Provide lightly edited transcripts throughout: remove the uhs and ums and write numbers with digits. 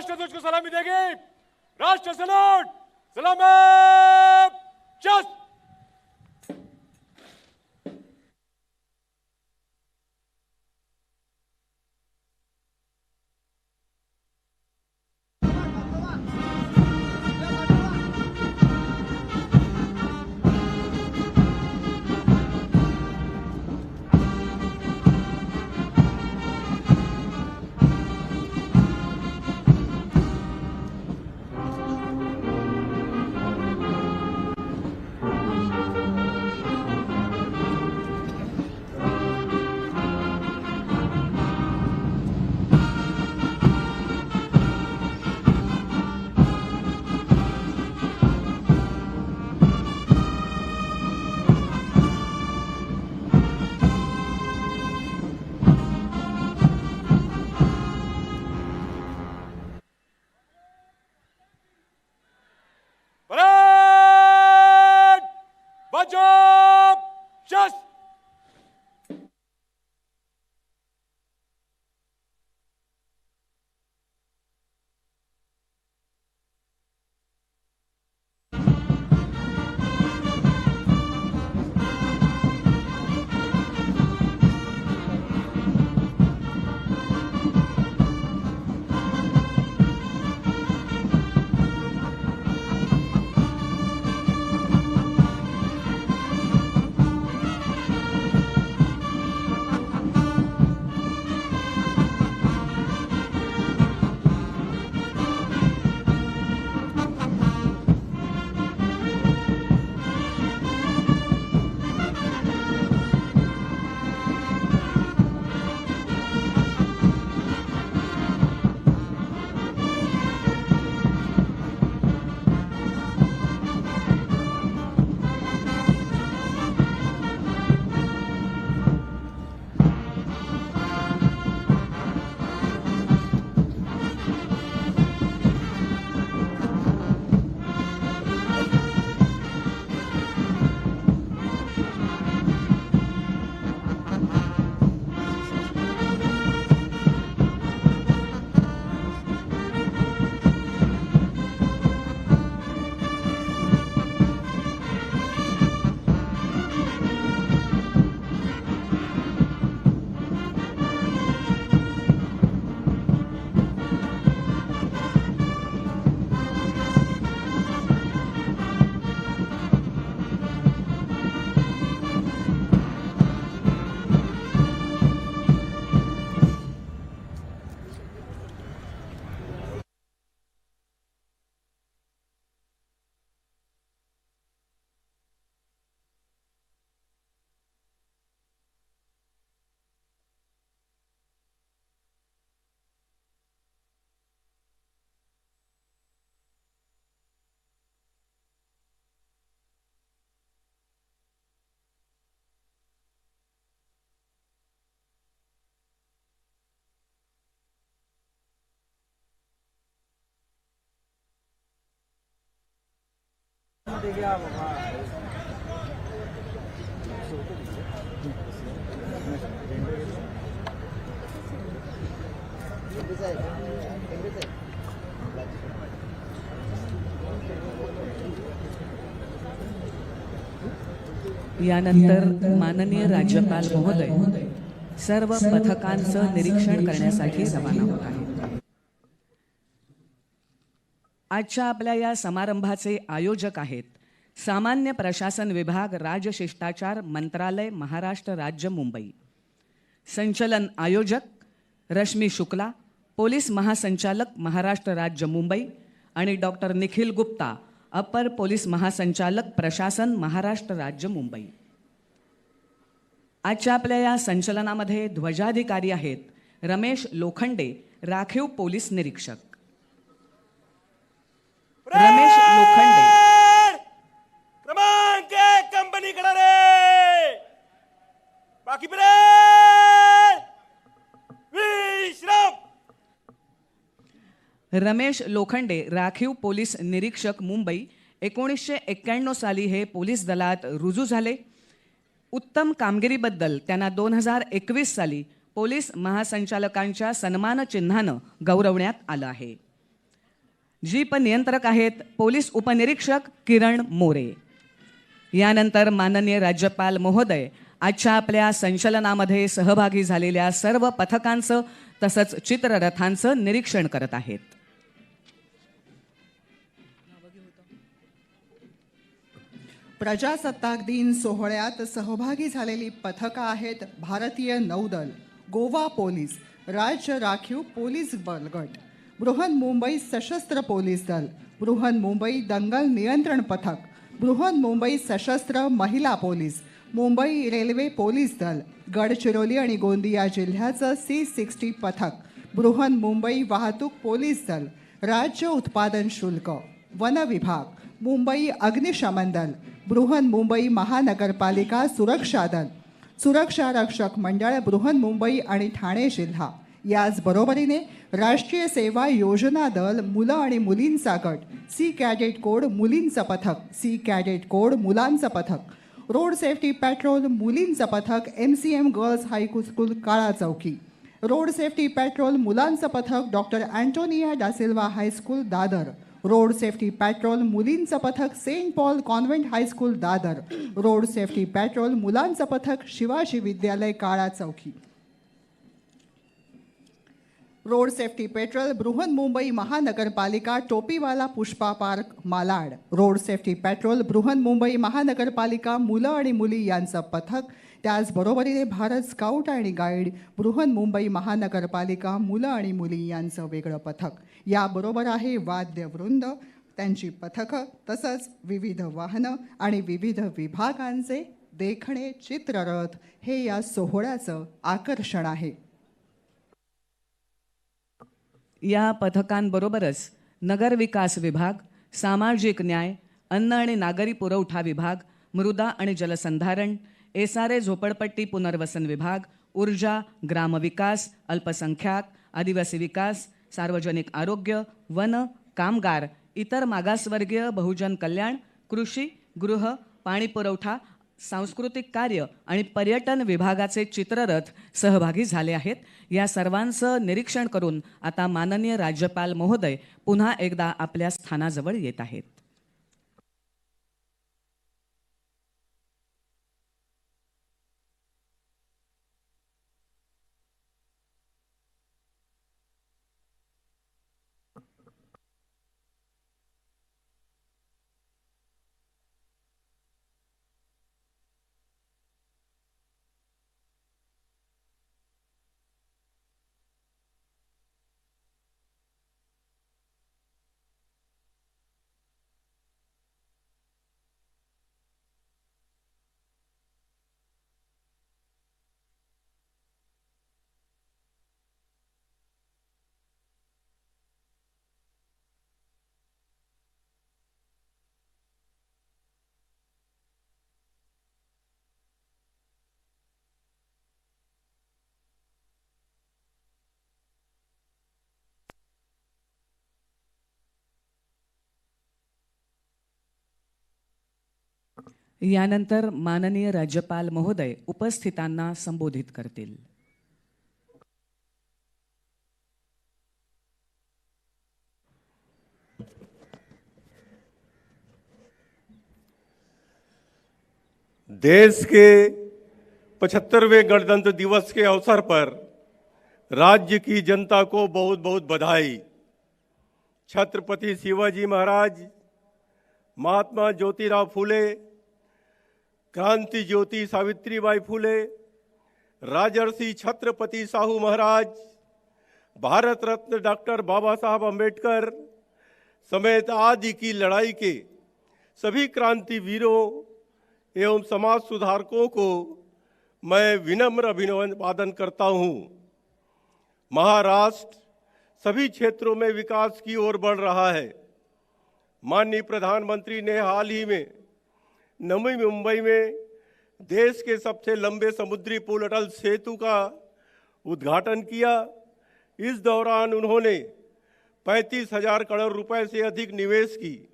राष्ट्रध्वज को सलामी देगी। राष्ट्र सलूट, सलामी, जस्ट। यानंतर माननीय राज्यपाल महोदय सर्व पथकांचं निरीक्षण करण्यासाठी रवाना होत आहेत। आजच्या आपल्या या समारंभाचे आयोजक आहेत सामान्य प्रशासन विभाग, राजशिष्टाचार मंत्रालय, महाराष्ट्र राज्य, मुंबई। संचलन आयोजक रश्मी शुक्ला, पोलीस महासंचालक, महाराष्ट्र राज्य, मुंबई आणि डॉक्टर निखिल गुप्ता, अपर पोलीस महासंचालक, प्रशासन, महाराष्ट्र राज्य, मुंबई। आजच्या आपल्या या संचलनामध्ये ध्वजाधिकारी आहेत रमेश लोखंडे, राखीव पोलीस निरीक्षक। रमेश लोखंडे, क्रमांक 1 कंपनी कडे रे, बाकी विश्राम। रमेश लोखंडे, राखीव पोलीस निरीक्षक, मुंबई। 1991 साली हे पोलीस दलात रुजू झाले। उत्तम कामगिरीबद्दल त्यांना 2021 साली पोलीस महासंचालकांच्या सन्मान चिन्हानं गौरवण्यात आलं आहे। जीप नियंत्रक आहेत पोलीस उपनिरीक्षक किरण मोरे. यानंतर माननीय राज्यपाल महोदय आजच्या आपल्या संचलनामध्ये सहभागी झालेल्या सर्व पथकांचं तसंच चित्ररथांचं निरीक्षण करत आहेत. प्रजासत्ताक दिन सोहळ्यात सहभागी झालेली पथकं आहेत भारतीय नौदल, गोवा पोलीस, राज्य राखीव पोलीस बलगट, बृहन्मुंबई सशस्त्र पोलीस दल, बृहन्मुंबई दंगल नियंत्रण पथक, बृहन्मुंबई सशस्त्र महिला पोलीस, मुंबई रेल्वे पोलीस दल, गडचिरोली आणि गोंदिया जिल्ह्याचं C60 पथक, बृहन्मुंबई वाहतूक पोलीस दल, राज्य उत्पादन शुल्क, वन विभाग, मुंबई अग्निशमन दल, बृहन्मुंबई महानगरपालिका सुरक्षा दल, सुरक्षा रक्षक मंडळ बृहन्मुंबई आणि ठाणे जिल्हा. याचबरोबरीने राष्ट्रीय सेवा योजना दल, मुलं आणि मुलींचा गट, सी कॅडेट कोड मुलींचं पथक, सी कॅडेट कोड मुलांचं पथक, रोड सेफ्टी पेट्रोल मुलींचं पथक, MCM गर्ल्स हायस्कूल काळा चौकी, रोड सेफ्टी पेट्रोल मुलांचं पथक, doctor Antonia da Silva high school Dadar, road safety patrol मुलींचं पथक, saint Paul convent high school Dadar, road safety patrol मुलांचं पथक, शिवाजी विद्यालय काळा चौकी, रोड सेफ्टी पेट्रोल बृहन्मुंबई महानगरपालिका Topiwala Pushpa park Malad, road safety petrol Brihanmumbai महानगरपालिका मुलं आणि मुली यांचं पथक. त्याचबरोबरीने भारत स्काउट आणि गाईड बृहन्मुंबई महानगरपालिका मुलं आणि मुली यांचं वेगळं पथक. याबरोबर आहे वाद्यवृंद, त्यांची पथकं, तसंच विविध वाहनं आणि विविध विभागांचे देखणे चित्ररथ हे या सोहळ्याचं आकर्षण आहे. या पथकांबरोबरच नगरविकास विभाग, सामाजिक न्याय, अन्न आणि नागरी पुरवठा विभाग, मृदा आणि जलसंधारण, SRA झोपडपट्टी पुनर्वसन विभाग, ऊर्जा, ग्रामविकास, अल्पसंख्याक, आदिवासी विकास, सार्वजनिक आरोग्य, वन, कामगार, इतर मागासवर्गीय बहुजन कल्याण, कृषी, गृह, पाणी पुरवठा, सांस्कृतिक कार्य आणि पर्यटन विभागाचे चित्ररथ सहभागी झाले आहेत. या सर्वांचं निरीक्षण करून आता माननीय राज्यपाल महोदय पुन्हा एकदा आपल्या स्थानाजवळ येत आहेत. यानंतर माननीय राज्यपाल महोदय उपस्थितांना संबोधित करतील. देश के 75वें गणतंत्र दिवस के अवसर पर राज्य की जनता को बहुत बहुत बधाई। छत्रपति शिवाजी महाराज, महात्मा ज्योतिराव फुले, क्रांति ज्योति सावित्रीबाई फुले, राजर्षि छत्रपति साहू महाराज, भारत रत्न डॉक्टर बाबा साहब अम्बेडकर समेत आदि की लड़ाई के सभी क्रांतिवीरों एवं समाज सुधारकों को मैं विनम्र अभिवादन करता हूँ। महाराष्ट्र सभी क्षेत्रों में विकास की ओर बढ़ रहा है। माननीय प्रधानमंत्री ने हाल ही में नवी मुंबई में देश के सबसे लंबे समुद्री पुल अटल सेतु का उद्घाटन किया। इस दौरान उन्होंने 35,000 करोड़ रुपए से अधिक निवेश की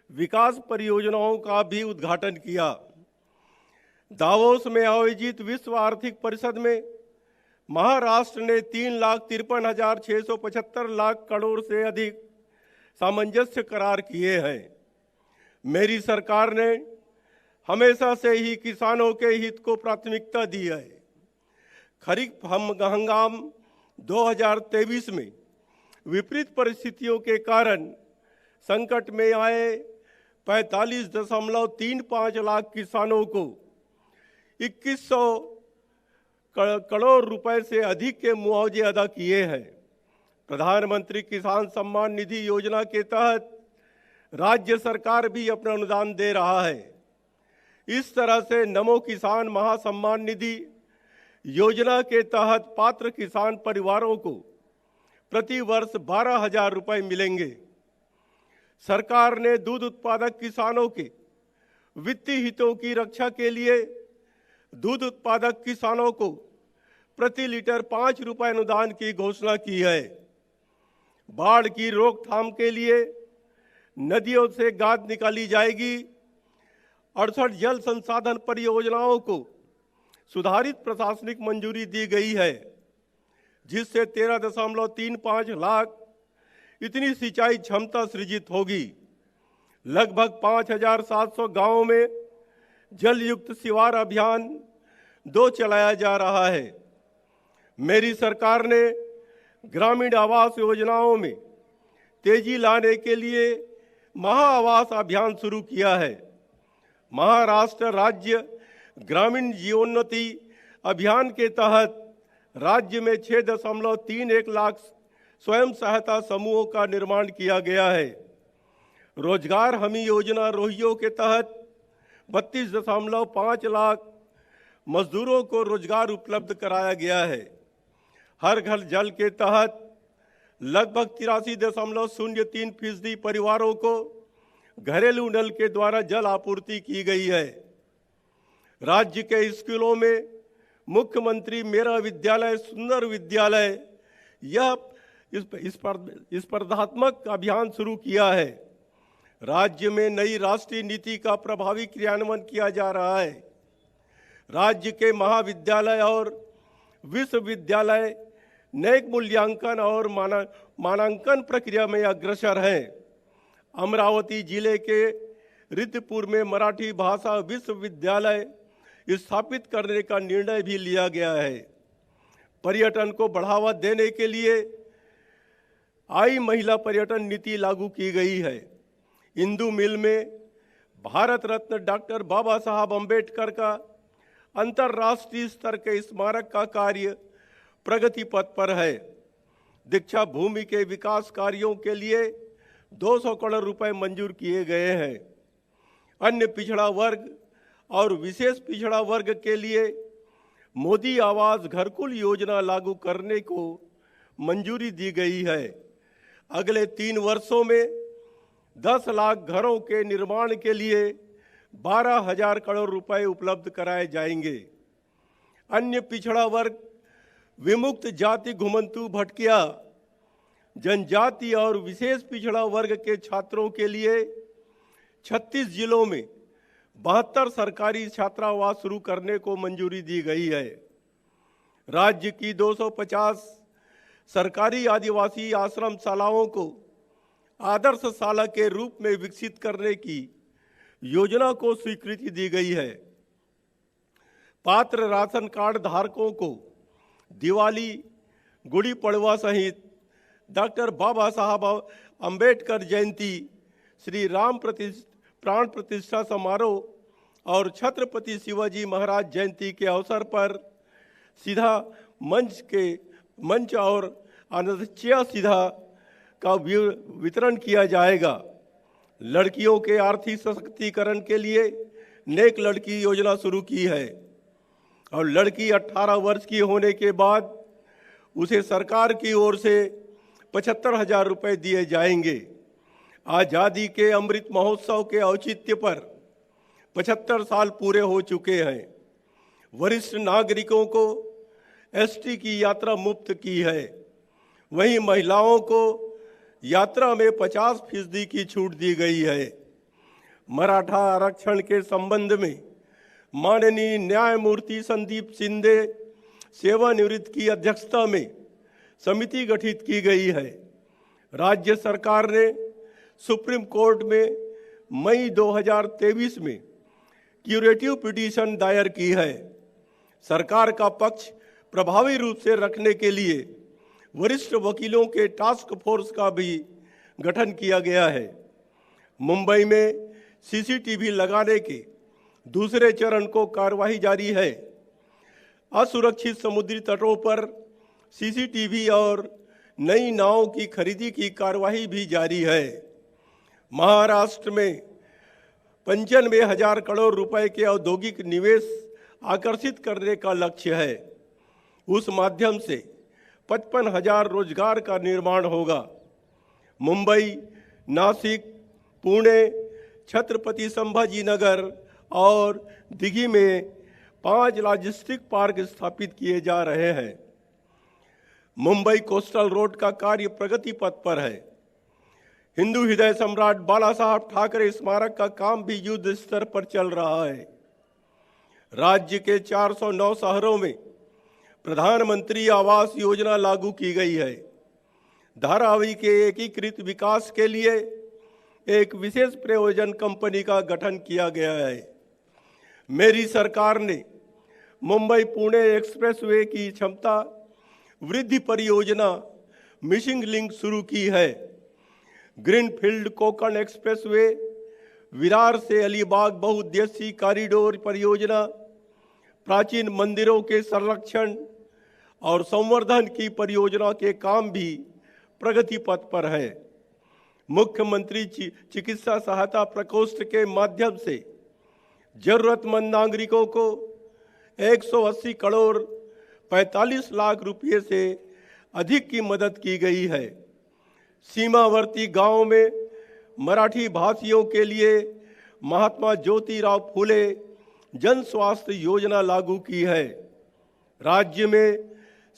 विकास परियोजनाओं का भी उद्घाटन किया। दावोस में आयोजित विश्व आर्थिक परिषद में महाराष्ट्र ने 3,53,675 लाख करोड़ से अधिक सामंजस्य करार किए हैं। मेरी सरकार ने हमेशा से ही किसानों के हित को प्राथमिकता दी है। खरीफ हंगाम 2023 में विपरीत परिस्थितियों के कारण संकट में आए 45.35 लाख किसानों को 2100 करोड़ रुपए से अधिक के मुआवजे अदा किए हैं। प्रधानमंत्री किसान सम्मान निधि योजना के तहत राज्य सरकार भी अपना अनुदान दे रहा है। इस तरह से नमो किसान महासम्मान निधि योजना के तहत पात्र किसान परिवारों को प्रति वर्ष 12,000 रुपए मिलेंगे। सरकार ने दूध उत्पादक किसानों के वित्तीय हितों की रक्षा के लिए दूध उत्पादक किसानों को प्रति लीटर 5 रुपए अनुदान की घोषणा की है। बाढ़ की रोकथाम के लिए नदियों से गाद निकाली जाएगी। 68 जल संसाधन परियोजनाओं को सुधारित प्रशासनिक मंजूरी दी गई है, जिससे 13.35 लाख इतनी सिंचाई क्षमता सृजित होगी। लगभग 5,700 गांवों में जल युक्त शिवार अभियान 2 चलाया जा रहा है। मेरी सरकार ने ग्रामीण आवास योजनाओं में तेजी लाने के लिए महा आवास अभियान शुरू किया है। महाराष्ट्र राज्य ग्रामीण जीवनोन्नति अभियान के तहत राज्य में 6.31 लाख स्वयं सहायता समूहों का निर्माण किया गया है। रोजगार हमी योजना रोहियों के तहत 32.5 लाख मजदूरों को रोजगार उपलब्ध कराया गया है। हर घर जल के तहत लगभग 83.03% परिवारों को घरेलू नल के द्वारा जल आपूर्ति की गई है। राज्य के स्कूलों में मुख्यमंत्री मेरा विद्यालय सुंदर विद्यालय यह स्पर्धात्मक अभियान शुरू किया है। राज्य में नई राष्ट्रीय नीति का प्रभावी क्रियान्वयन किया जा रहा है। राज्य के महाविद्यालय और विश्वविद्यालय नैक मूल्यांकन और मानांकन प्रक्रिया में अग्रसर हैं। अमरावती जिले के रिद्धपुर में मराठी भाषा विश्वविद्यालय स्थापित करने का निर्णय भी लिया गया है। पर्यटन को बढ़ावा देने के लिए आई महिला पर्यटन नीति लागू की गई है। इंदु मिल में भारत रत्न डॉक्टर बाबा साहब अम्बेडकर का अंतर्राष्ट्रीय स्तर के स्मारक का कार्य प्रगति पथ पर है। दीक्षा भूमि के विकास कार्यों के लिए 200 करोड़ रुपए मंजूर किए गए हैं। अन्य पिछड़ा वर्ग और विशेष पिछड़ा वर्ग के लिए मोदी आवास घरकुल योजना लागू करने को मंजूरी दी गई है। अगले 3 वर्षों में 10 लाख घरों के निर्माण के लिए 12,000 करोड़ रुपए उपलब्ध कराए जाएंगे। अन्य पिछड़ा वर्ग, विमुक्त जाति घुमंतु भटकिया जनजाति और विशेष पिछड़ा वर्ग के छात्रों के लिए 36 जिलों में 72 सरकारी छात्रावास शुरू करने को मंजूरी दी गई है। राज्य की 250 सरकारी आदिवासी आश्रम शालाओं को आदर्श शाला के रूप में विकसित करने की योजना को स्वीकृति दी गई है। पात्र राशन कार्ड धारकों को दिवाली, गुड़ी पड़वा सहित डॉक्टर बाबा साहब अम्बेडकर जयंती, श्री राम प्राण प्रतिष्ठा समारोह और छत्रपति शिवाजी महाराज जयंती के अवसर पर सीधा मंच और अनच्छेय सीधा का वितरण किया जाएगा। लड़कियों के आर्थिक सशक्तिकरण के लिए नेक लड़की योजना शुरू की है और लड़की 18 वर्ष की होने के बाद उसे सरकार की ओर से 75,000 रुपए दिए जाएंगे। आज़ादी के अमृत महोत्सव के औचित्य पर 75 साल पूरे हो चुके हैं। वरिष्ठ नागरिकों को एसटी की यात्रा मुफ्त की है। वहीं महिलाओं को यात्रा में 50% की छूट दी गई है। मराठा आरक्षण के संबंध में माननीय न्यायमूर्ति संदीप शिंदे सेवानिवृत्त की अध्यक्षता में समिति गठित की गई है। राज्य सरकार ने सुप्रीम कोर्ट में मई 2023 में क्यूरेटिव पिटीशन दायर की है। सरकार का पक्ष प्रभावी रूप से रखने के लिए वरिष्ठ वकीलों के टास्क फोर्स का भी गठन किया गया है। मुंबई में सीसीटीवी लगाने के दूसरे चरण को कार्यवाही जारी है। असुरक्षित समुद्री तटों पर सीसीटीवी और नई नावों की खरीदी की कार्यवाही भी जारी है। महाराष्ट्र में 95,000 करोड़ रुपए के औद्योगिक निवेश आकर्षित करने का लक्ष्य है। उस माध्यम से 55,000 रोजगार का निर्माण होगा। मुंबई, नासिक, पुणे, छत्रपति संभाजीनगर और दिघी में 5 लॉजिस्टिक पार्क स्थापित किए जा रहे हैं। मुंबई कोस्टल रोड का कार्य प्रगति पथ पर है। हिंदू हृदय सम्राट बाला साहब ठाकरे स्मारक का काम भी युद्ध स्तर पर चल रहा है। राज्य के 409 शहरों में प्रधानमंत्री आवास योजना लागू की गई है। धारावी के एकीकृत विकास के लिए एक विशेष प्रयोजन कंपनी का गठन किया गया है। मेरी सरकार ने मुंबई पुणे एक्सप्रेसवे की क्षमता वृद्धि परियोजना मिशिंग लिंक शुरू की है। ग्रीनफील्ड कोंकण एक्सप्रेसवे, विरार से अलीबाग बहुउद्देशीय कॉरिडोर परियोजना, प्राचीन मंदिरों के संरक्षण और संवर्धन की परियोजना के काम भी प्रगति पथ पर है। मुख्यमंत्री चिकित्सा सहायता प्रकोष्ठ के माध्यम से जरूरतमंद नागरिकों को 180 करोड़ 45 लाख रुपये से अधिक की मदद की गई है। सीमावर्ती गांवों में मराठी भाषियों के लिए महात्मा ज्योतिराव फूले जन स्वास्थ्य योजना लागू की है। राज्य में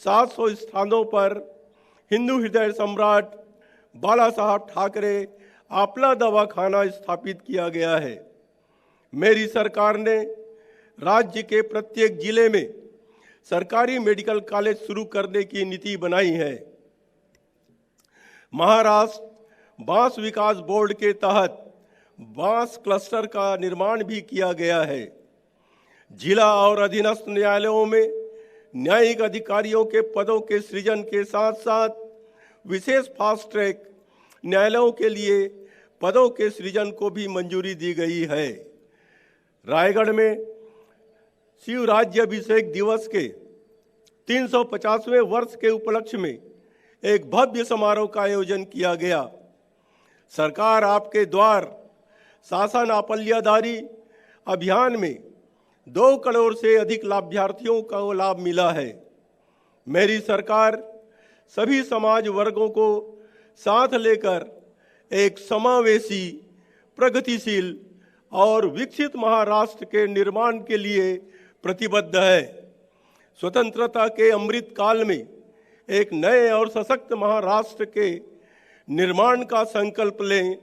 700 स्थानों पर हिंदू हृदय सम्राट बाला साहब ठाकरे आपला दवाखाना स्थापित किया गया है। मेरी सरकार ने राज्य के प्रत्येक जिले में सरकारी मेडिकल कॉलेज शुरू करने की नीति बनाई है। महाराष्ट्र बांस विकास बोर्ड के तहत बांस क्लस्टर का निर्माण भी किया गया है। जिला और अधीनस्थ न्यायालयों में न्यायिक अधिकारियों के पदों के सृजन के साथ साथ विशेष फास्ट ट्रैक न्यायालयों के लिए पदों के सृजन को भी मंजूरी दी गई है। रायगढ़ में शिव राज्याभिषेक दिवस के 350वें वर्ष के उपलक्ष्य में एक भव्य समारोह का आयोजन किया गया। सरकार आपके द्वार शासन आपल्यादारी अभियान में 2 करोड़ से अधिक लाभार्थियों को लाभ मिला है। मेरी सरकार सभी समाज वर्गों को साथ लेकर एक समावेशी, प्रगतिशील और विकसित महाराष्ट्र के निर्माण के लिए प्रतिबद्ध है। स्वतंत्रता के अमृत काल में एक नए और सशक्त महाराष्ट्र के निर्माण का संकल्प लें,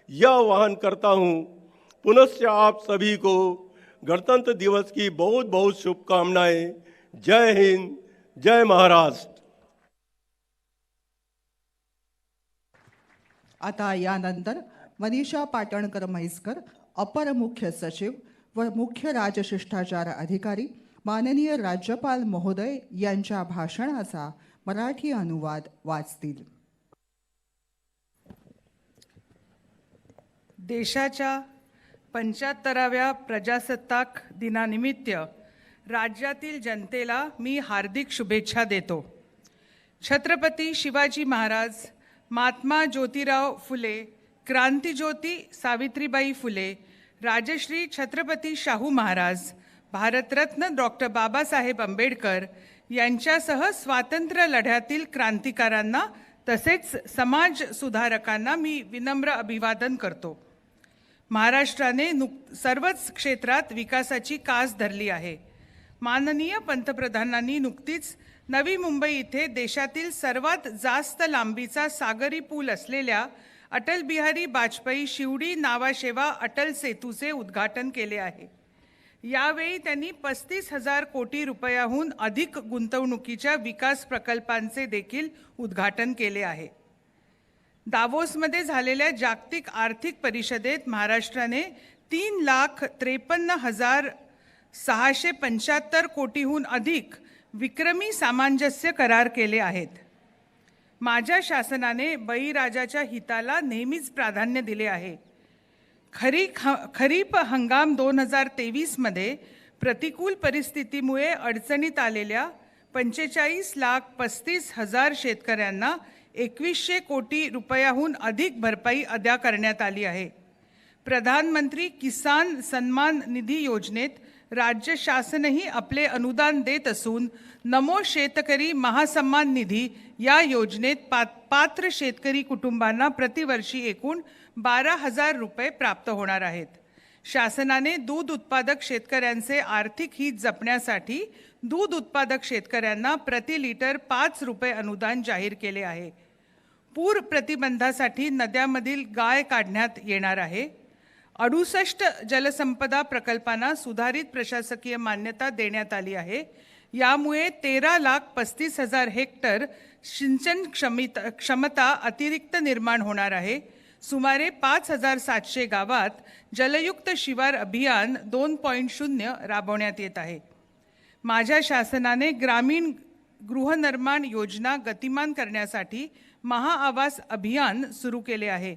यह आह्वान करता हूं। पुनश्च आप सभी को गणतंत्र दिवस की बहुत बहुत शुभकामनाएं। जय हिंद, जय महाराष्ट्र। आता यानंतर मनीषा पाटणकर म्हैसकर, अपर मुख्य सचिव व मुख्य राजशिष्टाचार अधिकारी, माननीय राज्यपाल महोदय यांच्या भाषणाचा मराठी अनुवाद वाचतील। देशाच्या 75व्या प्रजासत्ताक दिनानिमित्त राज्यातील जनतेला मी हार्दिक शुभेच्छा देतो। छत्रपती शिवाजी महाराज, महात्मा ज्योतिराव फुले, क्रांतिज्योती सावित्रीबाई फुले, राजश्री छत्रपती शाहू महाराज, भारतरत्न डॉक्टर बाबासाहेब आंबेडकर यांच्यासह स्वातंत्र्य लढ्यातील क्रांतिकारांना तसेच समाज सुधारकांना मी विनम्र अभिवादन करतो। महाराष्ट्राने सर्वच क्षेत्रात विकासाची कास धरली आहे। माननीय पंतप्रधानांनी नुकतीच नवी मुंबई इथे देशातील सर्वात जास्त लांबीचा सागरी पूल असलेल्या अटल बिहारी वाजपेयी शिवडी नावाशेवा अटल सेतूचे उद्घाटन केले आहे। यावेळी त्यांनी 35,000 कोटी रुपयाहून अधिक गुंतवणुकीच्या विकास प्रकल्पांचे देखील उद्घाटन केले आहे। दावोसमध्ये झालेल्या जागतिक आर्थिक परिषदेत महाराष्ट्राने 3,53,675 कोटीहून अधिक विक्रमी सामंजस्य करार केले आहेत. माझ्या शासनाने बळीराजाच्या हिताला नेहमीच प्राधान्य दिले आहे. खरीप हंगाम 2023मध्ये प्रतिकूल परिस्थितीमुळे अडचणीत आलेल्या 45,35,000 शेतकऱ्यांना 2,100 कोटी रुपयाहून अधिक भरपाई अदा करण्यात आली आहे. प्रधानमंत्री किसान सन्मान निधी योजनेत राज्य शासनही आपले अनुदान देत असून नमो शेतकरी महासन्मान निधी या योजनेत पात्र शेतकरी कुटुंबांना प्रतिवर्षी एकूण 12,000 रुपये प्राप्त होणार आहेत. शासनाने दूध उत्पादक शेतकऱ्यांचे आर्थिक हित जपण्यासाठी दूध उत्पादक शेतकऱ्यांना प्रति लिटर 5 रुपये अनुदान जाहीर केले आहे. पूर प्रतिबंधासाठी नद्यांमधील गाळ काढण्यात येणार आहे. 68 जलसंपदा प्रकल्पांना सुधारित प्रशासकीय मान्यता देण्यात आली आहे. यामुळे 13,35,000 हेक्टर सिंचन क्षमता अतिरिक्त निर्माण होणार आहे. सुमारे 5,700 गावात जलयुक्त शिवार अभियान 2.0 राबवण्यात येत आहे. माझ्या शासनाने ग्रामीण गृहनिर्माण योजना गतिमान करण्यासाठी महाआवास अभियान सुरू केले आहे.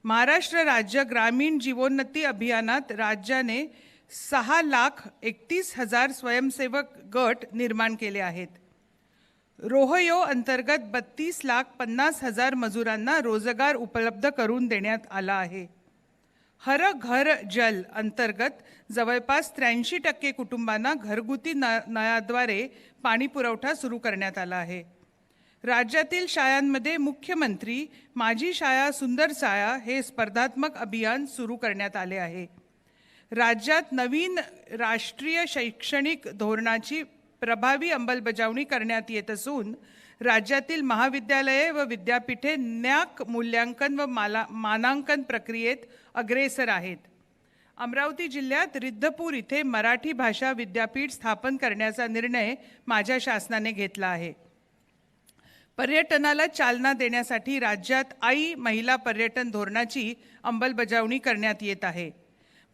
महाराष्ट्र राज्य ग्रामीण जीवोन्नती अभियानात राज्याने 6,31,000 स्वयंसेवक गट निर्माण केले आहेत. रोहयो अंतर्गत 32,50,000 मजुरांना रोजगार उपलब्ध करून देण्यात आला आहे. हर घर जल अंतर्गत जवळपास 83% कुटुंबांना घरगुती नळाद्वारे पाणी पुरवठा सुरू करण्यात आला आहे. राज्यातील शाळांमध्ये मुख्यमंत्री माझी शाळा सुंदर शाळा हे स्पर्धात्मक अभियान सुरू करण्यात आले आहे. राज्यात नवीन राष्ट्रीय शैक्षणिक धोरणाची प्रभावी अंमलबजावणी करण्यात येत असून राज्यातील महाविद्यालये व विद्यापीठे न्याक मूल्यांकन व मानांकन प्रक्रियेत अग्रेसर आहेत. अमरावती जिल्ह्यात रिद्धपूर इथे मराठी भाषा विद्यापीठ स्थापन करण्याचा निर्णय माझ्या शासनाने घेतला आहे. पर्यटनाला चालना देण्यासाठी राज्यात आई महिला पर्यटन धोरणाची अंमलबजावणी करण्यात येत आहे.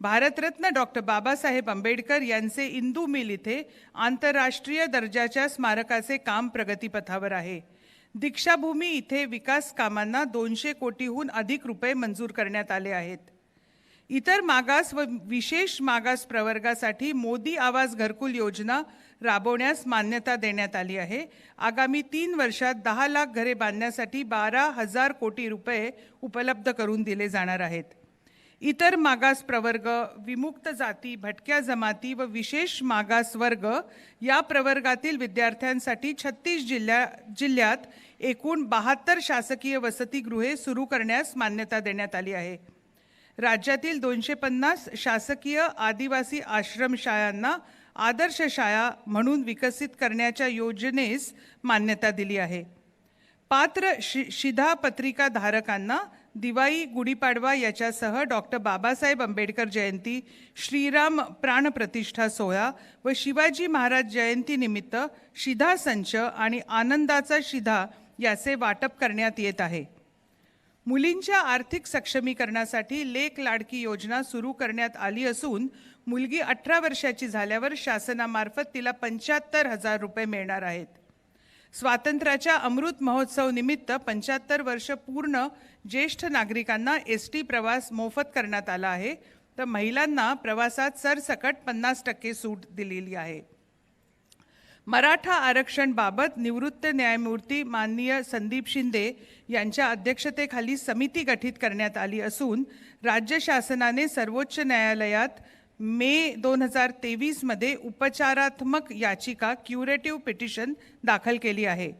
भारतरत्न डॉक्टर बाबासाहेब आंबेडकर यांचे इंदू मिल इथे आंतरराष्ट्रीय दर्जाच्या स्मारकाचे काम प्रगतीपथावर आहे. दीक्षाभूमी इथे विकास कामांना 200 कोटीहून अधिक रुपये मंजूर करण्यात आले आहेत. इतर मागास व विशेष मागास प्रवर्गासाठी मोदी आवास घरकुल योजना राबवण्यास मान्यता देण्यात आली आहे. आगामी 3 वर्षात 10 लाख घरे बांधण्यासाठी 12,000 कोटी रुपये उपलब्ध करून दिले जाणार आहेत. इतर मागास प्रवर्ग, विमुक्त जाती, भटक्या जमाती व विशेष मागास वर्ग या प्रवर्गातील विद्यार्थ्यांसाठी 36 जिल्ह्यात एकूण 72 शासकीय वसतिगृहे सुरू करण्यास मान्यता देण्यात आली आहे. राज्यातील 250 शासकीय आदिवासी आश्रमशाळांना आदर्श शाळा म्हणून विकसित करण्याच्या योजनेस मान्यता दिली आहे. पात्र शिधापत्रिका धारकांना दिवाळी, गुढीपाडवा याच्यासह डॉक्टर बाबासाहेब आंबेडकर जयंती, श्रीराम प्राणप्रतिष्ठा सोहळा व शिवाजी महाराज जयंतीनिमित्त शिधा संच आणि आनंदाचा शिधा याचे वाटप करण्यात येत आहे. मुलींच्या आर्थिक सक्षमीकरणासाठी लेक लाडकी योजना सुरू करण्यात आली असून मुलगी 18 वर्षाची झाल्यावर शासनामार्फत तिला 75,000 रुपये मिळणार आहेत. स्वातंत्र्याच्या अमृत महोत्सव निमित्त 75 वर्ष पूर्ण ज्येष्ठ नागरिकांना एसटी प्रवास मोफत करण्यात आला आहे. तर महिलांना प्रवासात सरसकट 50% सूट दिलेली आहे. मराठा आरक्षणबाबत निवृत्त न्यायमूर्ती माननीय संदीप शिंदे यांच्या अध्यक्षतेखाली समिती गठीत करण्यात आली असून राज्य शासनाने सर्वोच्च न्यायालयात मे 2023 मध्ये उपचारात्मक याचिका क्युरेटिव्ह पिटिशन दाखल केली आहे.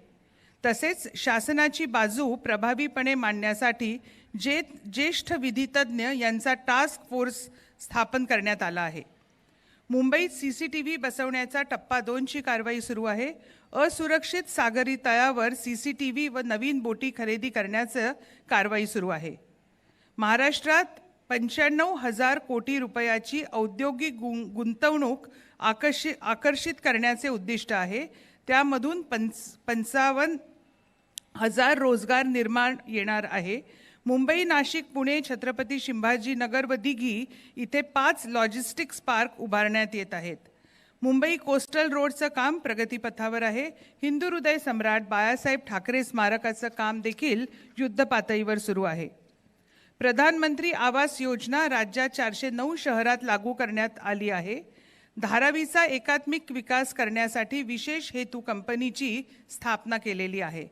तसेच शासनाची बाजू प्रभावीपणे मांडण्यासाठी ज्येष्ठ विधितज्ञ यांचा टास्क फोर्स स्थापन करण्यात आला आहे. मुंबईत CCTV बसवण्याचा टप्पा 2 ची कारवाई सुरू आहे. असुरक्षित सागरी तळावर CCTV व नवीन बोटी खरेदी करण्याचं कारवाई सुरू आहे. महाराष्ट्रात 95,000 कोटी रुपयाची औद्योगिक गुंतवणूक आकर्षित करण्याचे उद्दिष्ट आहे. त्यामधून 55 1000 रोजगार निर्माण येणार आहे. मुंबई, नाशिक, पुणे, छत्रपती शिवाजीनगर व दिघी इथे 5 लॉजिस्टिक्स पार्क उभारण्यात येत आहेत. मुंबई कोस्टल रोडचं काम प्रगतीपथावर आहे. हिंदू हृदय सम्राट बाळासाहेब ठाकरे स्मारकाचं काम देखील युद्धपातळीवर सुरू आहे. प्रधानमंत्री आवास योजना राज्यात 409 शहरात लागू करण्यात आली आहे. धारावीचा एकात्मिक विकास करण्यासाठी विशेष हेतू कंपनीची स्थापना केलेली आहे.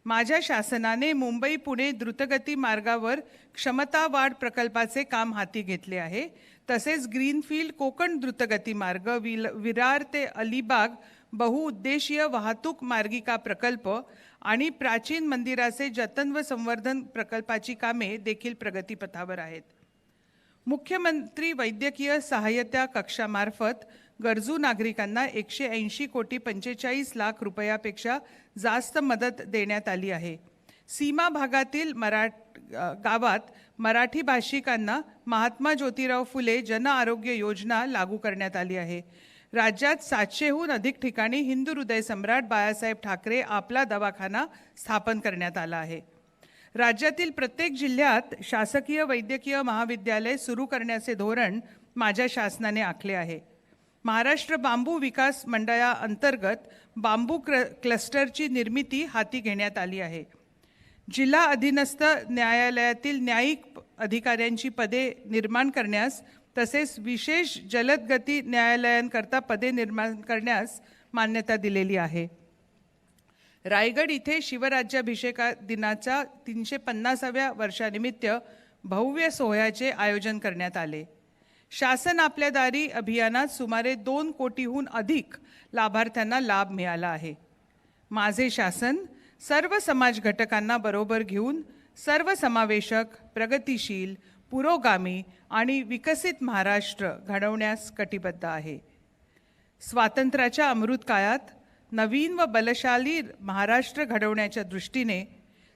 माझ्या शासनाने मुंबई पुणे द्रुतगती मार्गावर क्षमता वाढ प्रकल्पाचे काम हाती घेतले आहे. तसेच ग्रीनफील्ड कोकण द्रुतगती मार्ग, विरार ते अलिबाग बहुउद्देशीय वाहतूक मार्गिका प्रकल्प आणि प्राचीन मंदिराचे जतन व संवर्धन प्रकल्पाची कामे देखील प्रगतीपथावर आहेत. मुख्यमंत्री वैद्यकीय सहाय्यता कक्षामार्फत गरजू नागरिकांना 180 कोटी 45 लाख रुपयापेक्षा जास्त मदत देण्यात आली आहे. सीमा भागातील गावात मराठी भाषिकांना महात्मा ज्योतिराव फुले जन आरोग्य योजना लागू करण्यात आली आहे. राज्यात 700हून अधिक ठिकाणी हिंदू हृदय सम्राट बाळासाहेब ठाकरे आपला दवाखाना स्थापन करण्यात आला आहे. राज्यातील प्रत्येक जिल्ह्यात शासकीय वैद्यकीय महाविद्यालय सुरू करण्याचे धोरण माझ्या शासनाने आखले आहे. महाराष्ट्र बांबू विकास मंडळाअंतर्गत बांबू क्लस्टरची निर्मिती हाती घेण्यात आली आहे. जिल्हा अधीनस्थ न्यायालयातील न्यायिक अधिकाऱ्यांची पदे निर्माण करण्यास तसेच विशेष जलद गती न्यायालयांकरता पदे निर्माण करण्यास मान्यता दिलेली आहे. रायगड इथे शिवराज्याभिषेका दिनाच्या 350व्या वर्षानिमित्त भव्य सोहळ्याचे आयोजन करण्यात आले. शासन आपल्या दारी अभियानात सुमारे 2 कोटीहून अधिक लाभार्थ्यांना लाभ मिळाला आहे. माझे शासन सर्व समाज घटकांना बरोबर घेऊन सर्वसमावेशक, प्रगतिशील, पुरोगामी आणि विकसित महाराष्ट्र घडवण्यास कटिबद्ध आहे. स्वातंत्र्याच्या अमृतकाळात नवीन व बलशाली महाराष्ट्र घडवण्याच्या दृष्टीने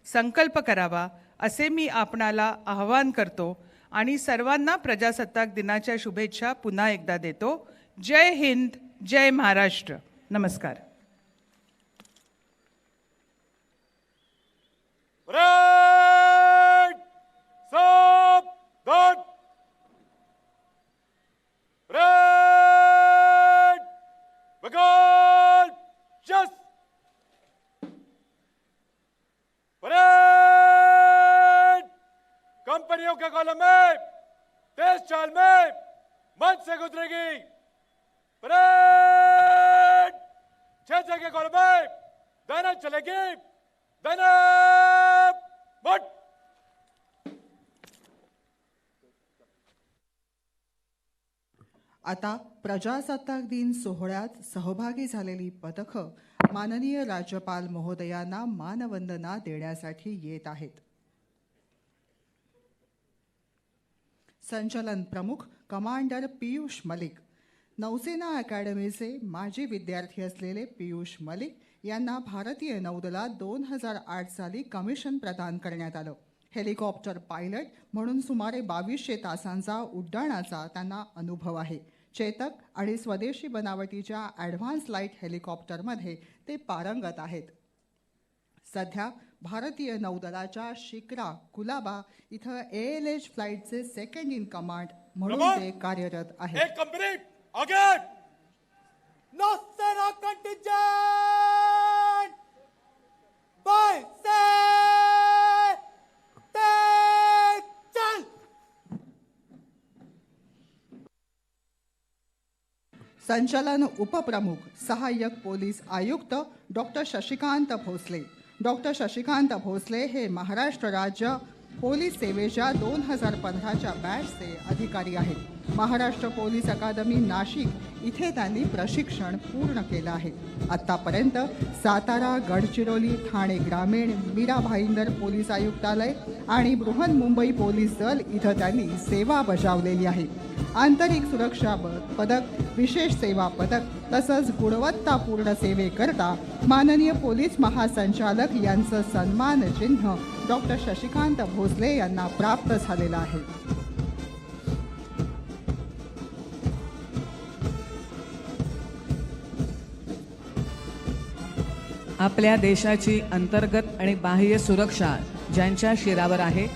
संकल्प करावा असे मी आपणाला आवाहन करतो आणि सर्वांना प्रजासत्ताक दिनाच्या शुभेच्छा पुन्हा एकदा देतो. जय हिंद, जय महाराष्ट्र. नमस्कार. परेड सावधान. परेड बगल जस. परेड कंपनियों के कॉलम में तेज चाल में मंच से गुजरेगी. परेड 6 के कॉलम में दाना चलेगी. दाना बट. आता प्रजासत्ताक दिन सोहळ्यात सहभागी झालेली पथकं माननीय राज्यपाल महोदयांना मानवंदना देण्यासाठी येत आहेत. संचलन प्रमुख कमांडर पीयूष मलिक. नौसेना अकॅडमीचे माजी विद्यार्थी असलेले पीयूष मलिक यांना भारतीय नौदलात 2008 साली कमिशन प्रदान करण्यात आलं. हेलिकॉप्टर पायलट म्हणून सुमारे 2200 तासांचा उड्डाणाचा त्यांना अनुभव आहे. चेतक आणि स्वदेशी बनावटीच्या ॲडव्हान्स लाईट हेलिकॉप्टरमध्ये ते पारंगत आहेत. सध्या भारतीय नौदलाच्या शिक्रा कुलाबा इथं ALH फ्लाईटचे सेकंड इन कमांड म्हणून ते कार्यरत आहेत. एक कंपनी आगे. नौसेना कंटिंजेंट बाय से तेज चल. संचलन उपप्रमुख सहाय्यक पोलीस आयुक्त डॉक्टर शशिकांत भोसले. डॉक्टर शशिकांत भोसले हे महाराष्ट्र राज्य पोलीस सेवेच्या 2015च्या बॅचचे अधिकारी आहेत. महाराष्ट्र पोलीस अकादमी नाशिक इथे त्यांनी प्रशिक्षण पूर्ण केलं आहे. आत्तापर्यंत सातारा, गडचिरोली, ठाणे ग्रामीण, मीरा भाईंदर पोलीस आयुक्तालय आणि बृहन्मुंबई पोलीस दल इथं त्यांनी सेवा बजावलेली आहे. आंतरिक सुरक्षा पदक, विशेष सेवा पदक तसंच गुणवत्तापूर्ण सेवेकरता माननीय पोलीस महासंचालक यांचं सन्मान चिन्ह डॉक्टर शशिकांत भोसले यांना प्राप्त झालेलं आहे. आपल्या देशाची अंतर्गत आणि बाह्य सुरक्षा ज्यांच्या शिरावर आहे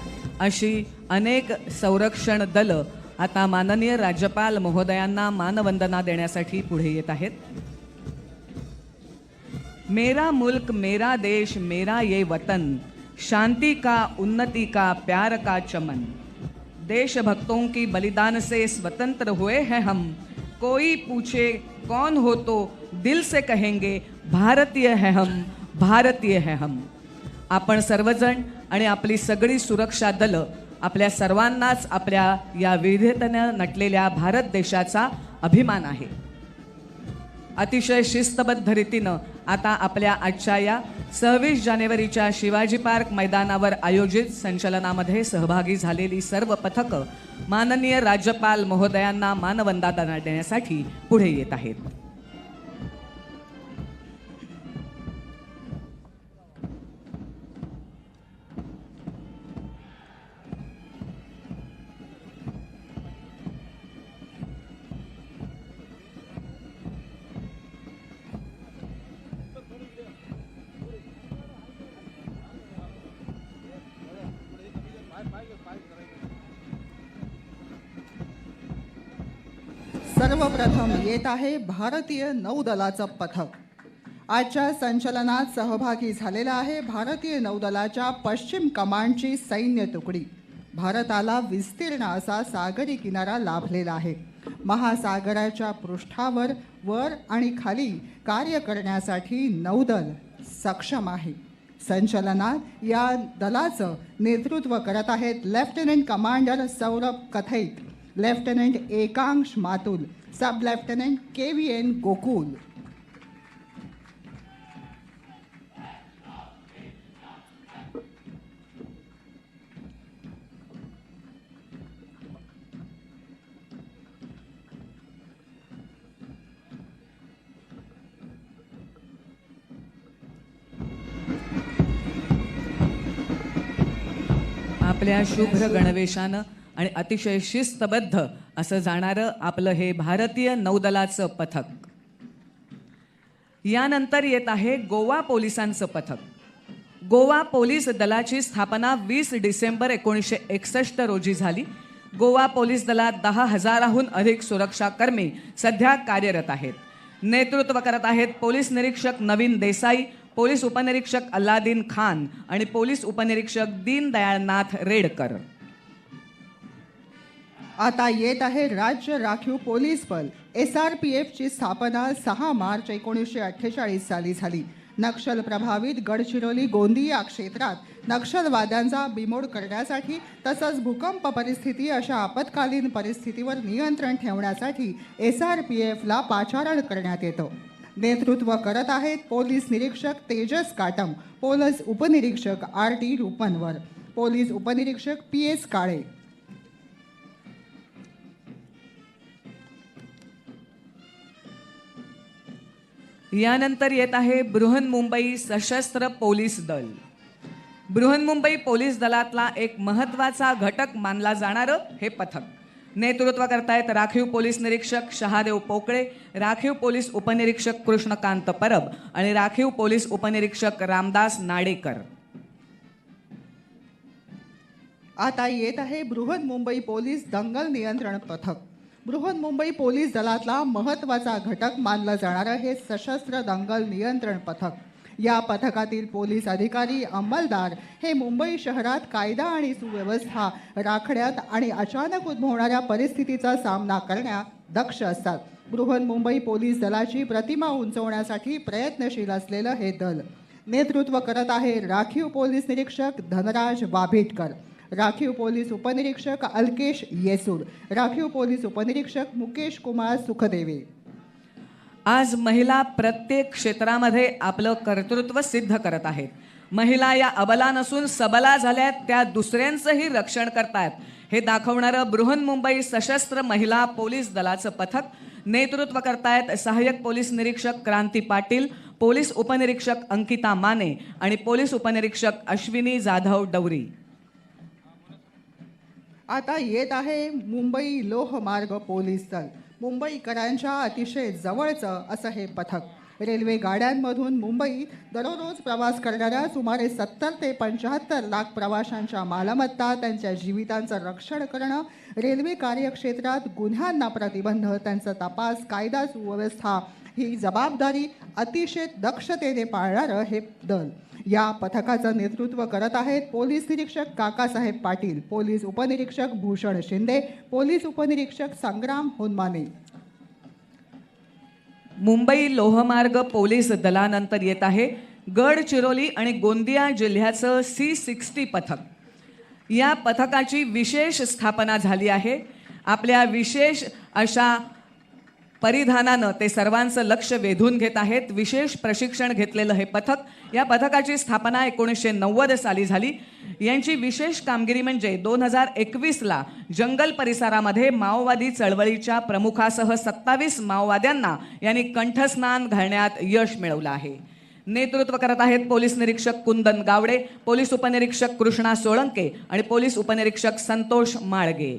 अशी अनेक संरक्षण दलं आता माननीय राज्यपाल महोदयांना मानवंदना देण्यासाठी पुढे येत आहेत. मेरा मुल्क मेरा देश मेरा ये वतन, शांति का उन्नति का प्यार का चमन, देशभक्तों की बलिदान से स्वतंत्र हुए हैं हम, कोई पूछे कौन हो तो दिल से कहेंगे भारतीय है हम, भारतीय है हम. आपण सर्वजण आणि आपली सगळी सुरक्षा दलं आपल्या सर्वांनाच आपल्या या विविधतेनं नटलेल्या भारत देशाचा अभिमान आहे. अतिशय शिस्तबद्ध रीतीनं आता आपल्या आजच्या या 26 जानेवारीच्या शिवाजी पार्क मैदानावर आयोजित संचलनामध्ये सहभागी झालेली सर्व पथकं माननीय राज्यपाल महोदयांना मानवंदना देण्यासाठी पुढे येत आहेत. सर्वप्रथम येत आहे भारतीय नौदलाचं पथक. आजच्या संचलनात सहभागी झालेला आहे भारतीय नौदलाच्या पश्चिम कमांडची सैन्य तुकडी. भारताला विस्तीर्ण असा सागरी किनारा लाभलेला आहे. महासागराच्या पृष्ठावर वर आणि खाली कार्य करण्यासाठी नौदल सक्षम आहे. संचलनात या दलाचं नेतृत्व करत आहेत लेफ्टनंट कमांडर सौरभ कथैत, लेफ्टनंट एकांश मातुल, सब लेफ्टनंट KVN गोकुल. आपल्या शुभ्र गणवेशानं आणि अतिशय शिस्तबद्ध असं जाणारं आपलं हे भारतीय नौदलाचं पथक. यानंतर येत आहे गोवा पोलिसांचं पथक. गोवा पोलीस दलाची स्थापना 20 डिसेंबर 1961 रोजी झाली. गोवा पोलीस दलात 10,000हून अधिक सुरक्षाकर्मी सध्या कार्यरत आहेत. नेतृत्व करत आहेत पोलीस निरीक्षक नवीन देसाई, पोलीस उपनिरीक्षक अल्लादीन खान आणि पोलीस उपनिरीक्षक दीनदयाळनाथ रेडकर. आता येत आहे राज्य राखीव पोलीस बल. SRPFची स्थापना 6 मार्च 1948 साली झाली. नक्षल प्रभावित गडचिरोली गोंदिया क्षेत्रात नक्षलवाद्यांचा बिमोड करण्यासाठी तसंच भूकंप परिस्थिती अशा आपत्कालीन परिस्थितीवर नियंत्रण ठेवण्यासाठी SRPFला पाचारण करण्यात येतं. नेतृत्व करत आहेत पोलीस निरीक्षक तेजस काटम, पोलीस उपनिरीक्षक RT रुपनवर, पोलीस उपनिरीक्षक PS काळे. यानंतर येत आहे बृहन्मुंबई सशस्त्र पोलीस दल. बृहन्मुंबई पोलीस दलातला एक महत्त्वाचा घटक मानला जाणारं हे पथक. नेतृत्व करतायत राखीव पोलीस निरीक्षक शहादेव पोकळे, राखीव पोलीस उपनिरीक्षक कृष्णकांत परब आणि राखीव पोलीस उपनिरीक्षक रामदास नाडेकर. आता येत आहे बृहन्मुंबई पोलीस दंगल नियंत्रण पथक. बृहन्मुंबई पोलीस दलातला महत्त्वाचा घटक मानलं जाणारं हे सशस्त्र दंगल नियंत्रण पथक. या पथकातील पोलीस अधिकारी अंमलदार हे मुंबई शहरात कायदा आणि सुव्यवस्था राखण्यात आणि अचानक उद्भवणाऱ्या परिस्थितीचा सामना करण्यात दक्ष असतात. बृहन्मुंबई पोलीस दलाची प्रतिमा उंचवण्यासाठी प्रयत्नशील असलेलं हे दल. नेतृत्व करत आहे राखीव पोलीस निरीक्षक धनराज वाभिटकर, राखीव पोलीस उपनिरीक्षक अल्केश येसूर, राखीव पोलीस उपनिरीक्षक मुकेश कुमार सुखदेवे. आज महिला प्रत्येक क्षेत्रामध्ये आपलं कर्तृत्व सिद्ध करत आहेत. महिला या अबला नसून सबला झाल्यात, त्या दुसऱ्यांचंही रक्षण करतायत हे दाखवणारं बृहन्मुंबई सशस्त्र महिला पोलीस दलाचं पथक. नेतृत्व करतायत सहाय्यक पोलीस निरीक्षक क्रांती पाटील, पोलीस उपनिरीक्षक अंकिता माने आणि पोलीस उपनिरीक्षक अश्विनी जाधव डवरी. आता येत आहे मुंबई लोहमार्ग पोलीस दल. मुंबईकरांच्या अतिशय जवळचं असं हे पथक. रेल्वे गाड्यांमधून मुंबईत दररोज प्रवास करणाऱ्या सुमारे 70 ते 75 लाख प्रवाशांच्या मालमत्ता, त्यांच्या जीवितांचं रक्षण करणं, रेल्वे कार्यक्षेत्रात गुन्ह्यांना प्रतिबंध, त्यांचा तपास, कायदा सुव्यवस्था ही जबाबदारी अतिशय दक्षतेने पाळणारं हे दल. या पथकाचं नेतृत्व करत आहेत पोलीस निरीक्षक काकासाहेब पाटील, पोलीस उपनिरीक्षक भूषण शिंदे, पोलीस उपनिरीक्षक संग्राम होनमाने. मुंबई लोहमार्ग पोलीस दलानंतर येत आहे गडचिरोली आणि गोंदिया जिल्ह्याचं C60 पथक. या पथकाची विशेष स्थापना झाली आहे. आपल्या विशेष अशा परिधानानं ते सर्वांचं लक्ष वेधून घेत आहेत. विशेष प्रशिक्षण घेतलेलं हे पथक, या पथकाची स्थापना 1990 साली झाली. यांची विशेष कामगिरी म्हणजे 2021ला जंगल परिसरामध्ये माओवादी चळवळीच्या प्रमुखासह 27 माओवाद्यांना यांनी कंठस्नान घालण्यात यश मिळवलं आहे. नेतृत्व करत आहेत पोलीस निरीक्षक कुंदन गावडे, पोलीस उपनिरीक्षक कृष्णा सोळंके आणि पोलीस उपनिरीक्षक संतोष माळगे.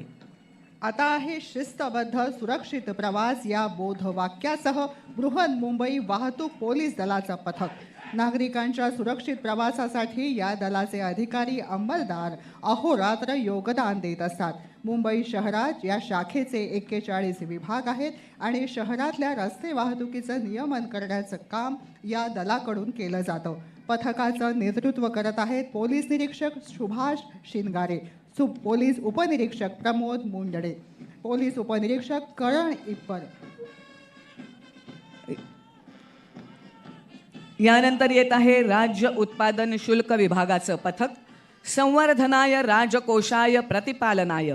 आता आहे शिस्तबद्ध सुरक्षित प्रवास या बोधवाक्यासह बृहन्मुंबई वाहतूक पोलीस दलाचं पथक. नागरिकांच्या सुरक्षित प्रवासासाठी या दलाचे अधिकारी अंमलदार अहोरात्र योगदान देत असतात. मुंबई शहरात या शाखेचे 41 विभाग आहेत आणि शहरातल्या रस्ते वाहतुकीचं नियमन करण्याचं काम या दलाकडून केलं जातं. पथकाचं नेतृत्व करत आहेत पोलीस निरीक्षक सुभाष शिनगारे, पोलीस उपनिरीक्षक प्रमोद मुंडडे, पोलीस उपनिरीक्षक करण इप्पर. यानंतर येत आहे राज्य उत्पादन शुल्क विभागाचं पथक. संवर्धनाय राजकोषाय प्रतिपालनाय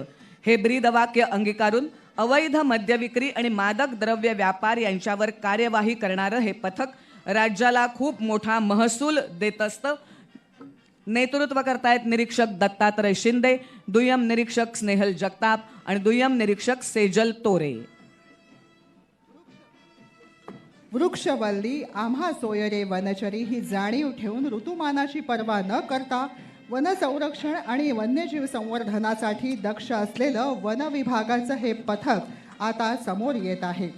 हे ब्रीदवाक्य अंगीकारून अवैध मद्यविक्री आणि मादक द्रव्य व्यापार यांच्यावर कार्यवाही करणारं हे पथक राज्याला खूप मोठा महसूल देत असतं. नेतृत्व करतायत निरीक्षक दत्तात्रय शिंदे, दुय्यम निरीक्षक स्नेहल जगताप आणि दुय्यम निरीक्षक सेजल तोरे. वृक्षवल्ली आम्हा सोयरे वनचरी ही जाणीव ठेवून ऋतुमानाची पर्वा न करता वन संरक्षण आणि वन्यजीव संवर्धनासाठी दक्ष असलेलं वन विभागाचं हे पथक आता समोर येत आहे.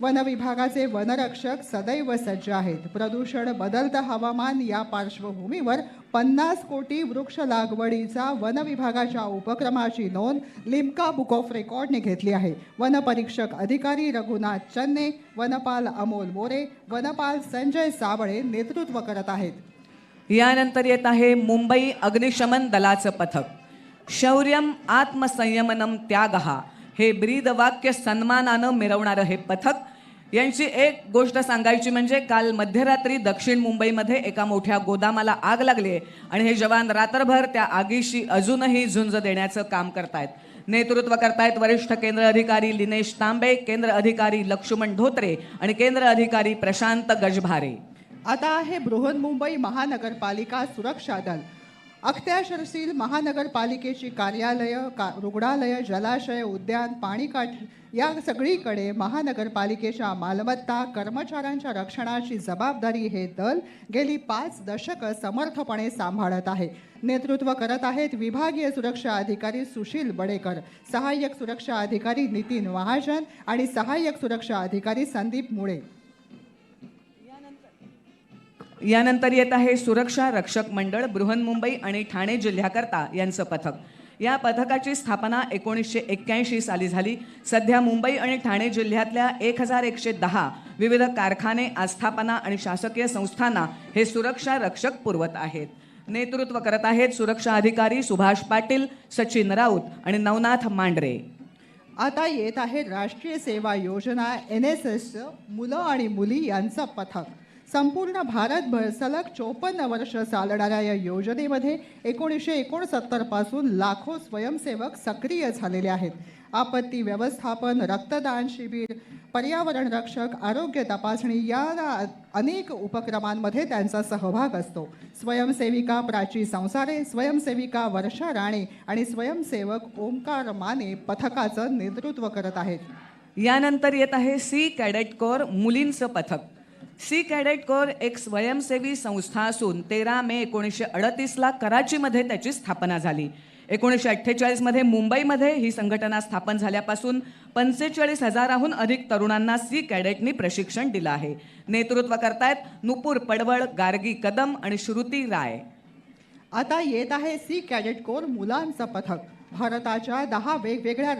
वन विभागाचे वनरक्षक सदैव सज्ज आहेत. प्रदूषण, बदलतं हवामान या पार्श्वभूमीवर 50 कोटी वृक्ष लागवडीचा वन विभागाच्या उपक्रमाची नोंद लिम्का बुक ऑफ रेकॉर्डने घेतली आहे. वनपरीक्षक अधिकारी रघुनाथ चन्ने, वनपाल अमोल मोरे, वनपाल संजय साबळे नेतृत्व करत आहेत. यानंतर येत आहे मुंबई अग्निशमन दलाचं पथक. शौर्यम आत्मसंयमनम त्यागः हे ब्रीदवाक्य सन्मानानं मिरवणारं हे पथक. यांची एक गोष्ट सांगायची म्हणजे काल मध्यरात्री दक्षिण मुंबईमध्ये एका मोठ्या गोदामाला आग लागली आणि हे जवान रात्रभर त्या आगीशी अजूनही झुंज देण्याचं काम करतायत. नेतृत्व करतायत वरिष्ठ केंद्र अधिकारी लिनेश तांबे, केंद्र अधिकारी लक्ष्मण धोत्रे आणि केंद्र अधिकारी प्रशांत गजभारे. आता आहे बृहन्मुंबई महानगरपालिका सुरक्षा दल. अखत्यारशील महानगरपालिकेची कार्यालयं, रुग्णालय, जलाशय, उद्यान, पाणीकाठ या सगळीकडे महानगरपालिकेच्या मालमत्ता, कर्मचाऱ्यांच्या रक्षणाची जबाबदारी हे दल गेली 5 दशकं समर्थपणे सांभाळत आहे. नेतृत्व करत आहेत विभागीय सुरक्षा अधिकारी सुशील बडेकर, सहाय्यक सुरक्षा अधिकारी नितीन महाजन आणि सहाय्यक सुरक्षा अधिकारी संदीप मुळे. यानंतर येत आहे सुरक्षा रक्षक मंडळ बृहन्मुंबई आणि ठाणे जिल्ह्याकरता यांचं पथक. या पथकाची स्थापना 1981 साली झाली. सध्या मुंबई आणि ठाणे जिल्ह्यातल्या 1110 विविध कारखाने, आस्थापना आणि शासकीय संस्थांना हे सुरक्षा रक्षक पुरवत आहेत. नेतृत्व करत आहेत सुरक्षा अधिकारी सुभाष पाटील, सचिन राऊत आणि नवनाथ मांढरे. आता येत आहे राष्ट्रीय सेवा योजना NSS मुलं आणि मुली यांचं पथक. संपूर्ण भारतभर सलग 54 वर्ष चालणाऱ्या या योजनेमध्ये 1969 पासून लाखो स्वयंसेवक सक्रिय झालेले आहेत. आपत्ती व्यवस्थापन, रक्तदान शिबिर, पर्यावरण रक्षक, आरोग्य तपासणी या अनेक उपक्रमांमध्ये त्यांचा सहभाग असतो. स्वयंसेविका प्राची संसारे, स्वयंसेविका वर्षा राणे आणि स्वयंसेवक ओमकार माने पथकाचं नेतृत्व करत आहेत. यानंतर येत आहे सी कॅडेट कोर मुलींचं पथक. सी कॅडेट कोर एक स्वयंसेवी संस्था असून 13 मे 1938ला कराचीमध्ये त्याची स्थापना झाली. 1948 मध्ये मुंबईमध्ये ही संघटना स्थापन झाल्यापासून 45,000हून अधिक तरुणांना सी कॅडेटनी प्रशिक्षण दिलं आहे. नेतृत्व करतायत नुपूर पडवळ, गार्गी कदम आणि श्रुती राय. आता येत आहे सी कॅडेट कोर मुलांचं पथक. भारताच्या 10 वेगवेगळ्या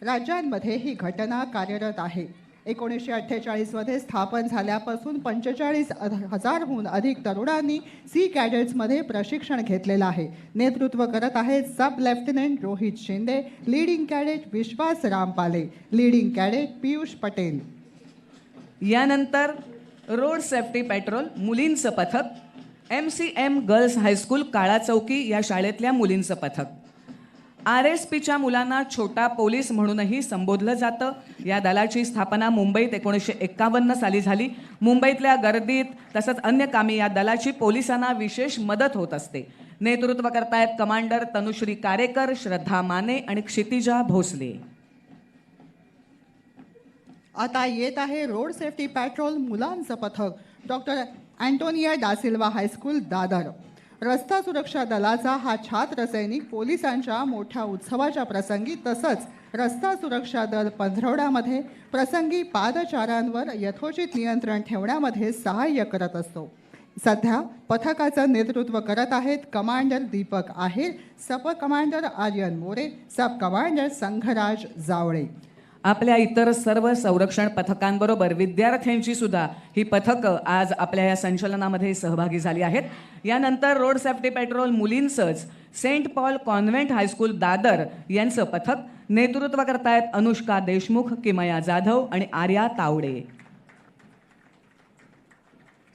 राज्यांमध्ये ही घटना कार्यरत आहे. 1948 मध्ये स्थापन झाल्यापासून 45,000हून अधिक तरुणांनी सी कॅडेट्समध्ये प्रशिक्षण घेतलेलं आहे. नेतृत्व करत आहेत sub lieutenant Rohit Shinde, leading cadet Vishwas Rampale, leading cadet Piyush Patel. यानंतर रोड सेफ्टी पेट्रोल मुलींचं पथक, MCM गर्ल्स हायस्कूल काळा चौकी या शाळेतल्या मुलींचं पथक. RSPच्या मुलांना छोटा पोलीस म्हणूनही संबोधलं जातं. या दलाची स्थापना मुंबईत 1951 साली झाली. मुंबईतल्या गर्दीत तसंच अन्य कामी या दलाची पोलिसांना विशेष मदत होत असते. नेतृत्व करतायत कमांडर तनुश्री कारेकर, श्रद्धा माने आणि क्षितिजा भोसले. आता येत आहे रोड सेफ्टी पेट्रोल मुलांचं पथक. Doctor Antonia da Silva high school Dadar. रस्ता सुरक्षा दलाचा हा छात्र सैनिक पोलिसांच्या मोठ्या उत्सवाच्या प्रसंगी तसंच रस्ता सुरक्षा दल पंधरवड्यामध्ये प्रसंगी पादचाऱ्यांवर यथोचित नियंत्रण ठेवण्यामध्ये सहाय्य करत असतो. सध्या पथकाचं नेतृत्व करत आहेत कमांडर दीपक आहेर, सब कमांडर आर्यन मोरे, सब कमांडर संघराज जावळे. आपल्या इतर सर्व संरक्षण पथकांबरोबर विद्यार्थ्यांची सुद्धा ही पथकं आज आपल्या या संचलनामध्ये सहभागी झाली आहेत. यानंतर रोड सेफ्टी पेट्रोल मुलींचंच saint Paul convent high school Dadar यांचं पथक. नेतृत्व करतायत अनुष्का देशमुख, किमया जाधव आणि आर्या तावडे.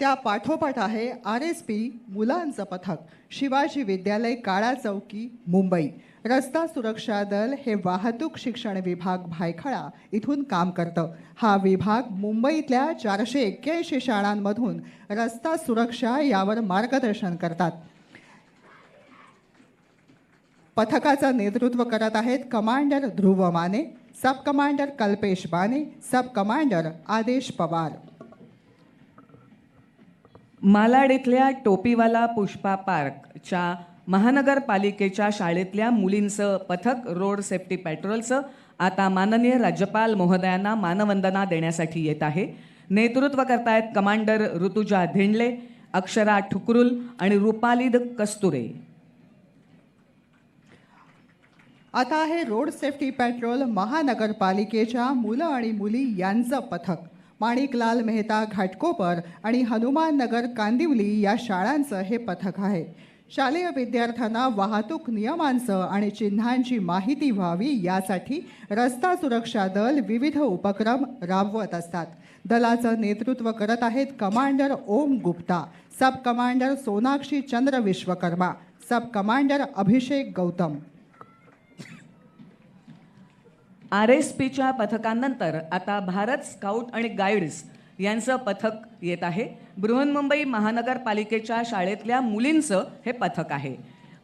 त्या पाठोपाठ आहे RSP मुलांचं पथक. शिवाजी विद्यालय काळा चौकी मुंबई. रस्ता सुरक्षा दल हे वाहतूक शिक्षण विभाग भायखळा इथून काम करतं. हा विभाग मुंबईतल्या 481 शाळांमधून रस्ता सुरक्षा यावर मार्गदर्शन करतात. पथकाचं नेतृत्व करत आहेत कमांडर ध्रुव माने, सब कमांडर कल्पेश बाने, सब कमांडर आदेश पवार. मालाड इथल्या टोपीवाला पुष्पा पार्कच्या महानगरपालिकेच्या शाळेतल्या मुलींचं पथक रोड सेफ्टी पेट्रोलचं आता माननीय राज्यपाल महोदयांना मानवंदना देण्यासाठी येत आहे. नेतृत्व करतायत कमांडर ऋतुजा धिंडले, अक्षरा ठुकरुल आणि रुपालीद कस्तुरे. आता आहे रोड सेफ्टी पेट्रोल महानगरपालिकेच्या मुलं आणि मुली यांचं पथक. माणिकलाल मेहता घाटकोपर आणि हनुमान नगर कांदिवली या शाळांचं हे पथक आहे. शालेय विद्यार्थ्यांना वाहतूक नियमांचं आणि चिन्हांची माहिती व्हावी यासाठी रस्ता सुरक्षा दल विविध उपक्रम राबवत असतात. दलाचं नेतृत्व करत आहेत कमांडर ओम गुप्ता, सब कमांडर सोनाक्षी चंद्र विश्वकर्मा, सब कमांडर अभिषेक गौतम. RSPच्या पथकांनंतर आता भारत स्काउट आणि गाईड्स यांचं पथक येत आहे. बृहन्मुंबई महानगरपालिकेच्या शाळेतल्या मुलींचं हे पथक आहे.